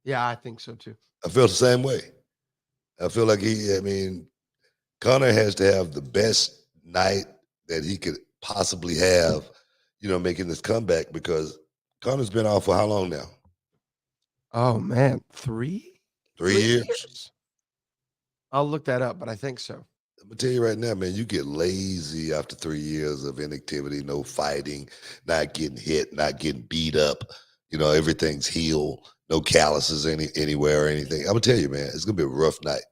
Yeah, I think so too. I feel the same way. I feel like Conor has to have the best night that he could possibly have, making this comeback, because Conor's been off for how long now? Oh, man. 3? 3 years? I'll look that up, but I think so. I'm going to tell you right now, man, you get lazy after 3 years of inactivity, no fighting, not getting hit, not getting beat up. Everything's healed, no calluses anywhere or anything. I'm going to tell you, man, it's going to be a rough night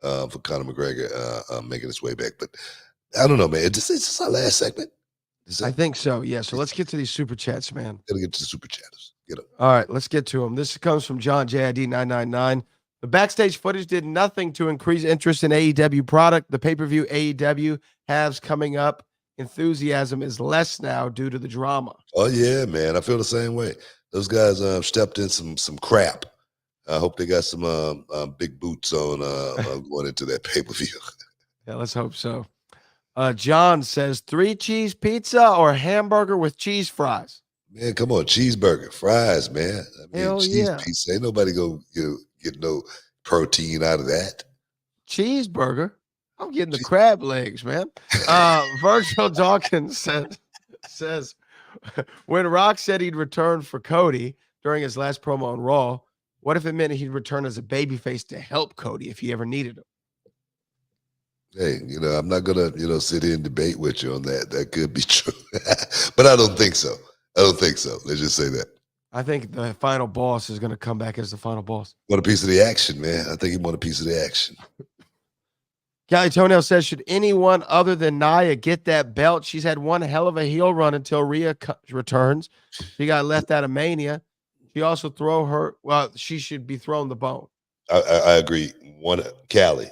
for Conor McGregor making his way back. But I don't know, man. It's just our last segment. I think so, yeah. So let's get to these super chats, man. Gotta get to the super chatters. Get them. All right, let's get to them. This comes from John JID 999. The backstage footage did nothing to increase interest in AEW product. The pay-per-view AEW has coming up. Enthusiasm is less now due to the drama. Oh, yeah, man. I feel the same way. Those guys stepped in some crap. I hope they got some big boots on going into that pay-per-view. Yeah, let's hope so. John says 3 cheese pizza or hamburger with cheese fries. Man, come on, cheeseburger, fries, man. Hell cheese yeah. pizza. Ain't nobody gonna get no protein out of that. Cheeseburger? I'm getting the crab legs, man. Virgil Dawkins says when Rock said he'd return for Cody during his last promo on Raw, what if it meant he'd return as a babyface to help Cody if he ever needed him? Hey, I'm not gonna, sit here and debate with you on that. That could be true, but I don't think so. Let's just say that. I think the final boss is going to come back as the final boss. Want a piece of the action, man. I think he want a piece of the action. Callie Toenail says, should anyone other than Nia get that belt? She's had one hell of a heel run until Rhea returns. She got left out of Mania. She also she should be thrown the bone. I agree. Callie,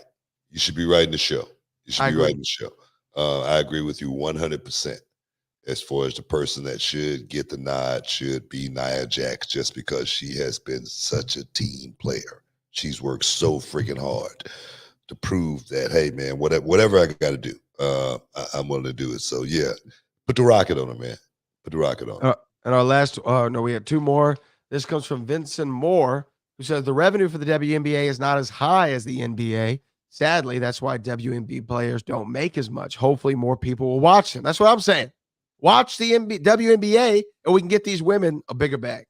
you should be writing the show. I agree with you 100%. As far as the person that should get the nod should be Nia Jax, just because she has been such a team player. She's worked so freaking hard to prove that, hey, man, whatever I got to do, I'm willing to do it. So, yeah, put the rocket on her, man. Put the rocket on her. And our last, we have 2 more. This comes from Vincent Moore, who says the revenue for the WNBA is not as high as the NBA. Sadly, that's why WNBA players don't make as much. Hopefully more people will watch them. That's what I'm saying. Watch the WNBA, and we can get these women a bigger bag.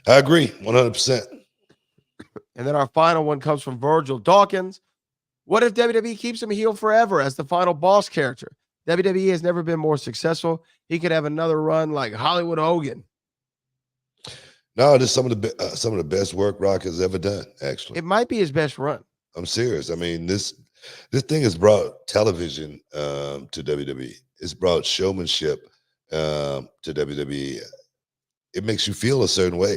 I agree, 100%. And then our final one comes from Virgil Dawkins. What if WWE keeps him heel forever as the final boss character? WWE has never been more successful. He could have another run like Hollywood Hogan. No, this is some of the best work Rock has ever done, actually. It might be his best run. I'm serious. I mean, this thing has brought television to WWE. It's brought showmanship to WWE. It makes you feel a certain way.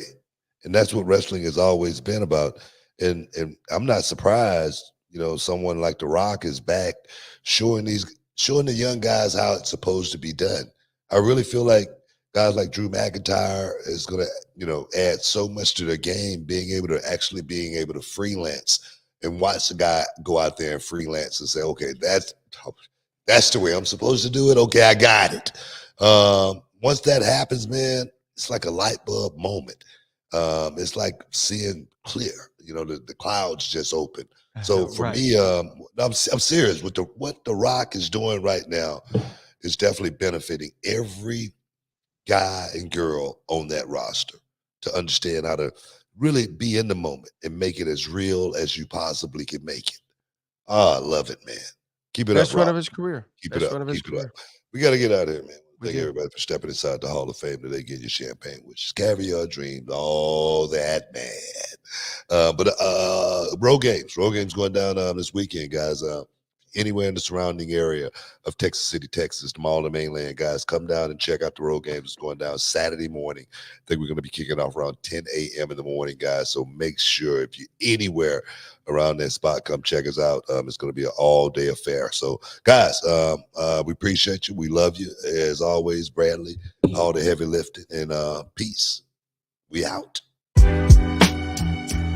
And that's what wrestling has always been about. And I'm not surprised, someone like The Rock is back showing the young guys how it's supposed to be done. I really feel like guys like Drew McIntyre is going to, add so much to their game, being able to freelance and watch the guy go out there and freelance and say, okay, that's the way I'm supposed to do it. Okay, I got it. Once that happens, man, it's like a light bulb moment. It's like seeing clear. The clouds just open. So for me, I'm serious with what The Rock is doing right now is definitely benefiting every guy and girl on that roster to understand how to really be in the moment and make it as real as you possibly can make it. Oh, I love it, man. Keep it up. Best run of his career. Keep it up. We got to get out of here, man. Thank everybody for stepping inside the Hall of Fame today, getting your champagne, which is caviar dreams, all that, man. But road games going down this weekend, guys. anywhere in the surrounding area of Texas City, Texas, the Mall of Mainland, guys, come down and check out the road games. It's going down Saturday morning. I think we're going to be kicking off around 10 a.m. in the morning, guys. So make sure if you're anywhere around that spot, come check us out. It's going to be an all-day affair. So, guys, we appreciate you. We love you, as always, Bradley, all the heavy lifting, and peace. We out.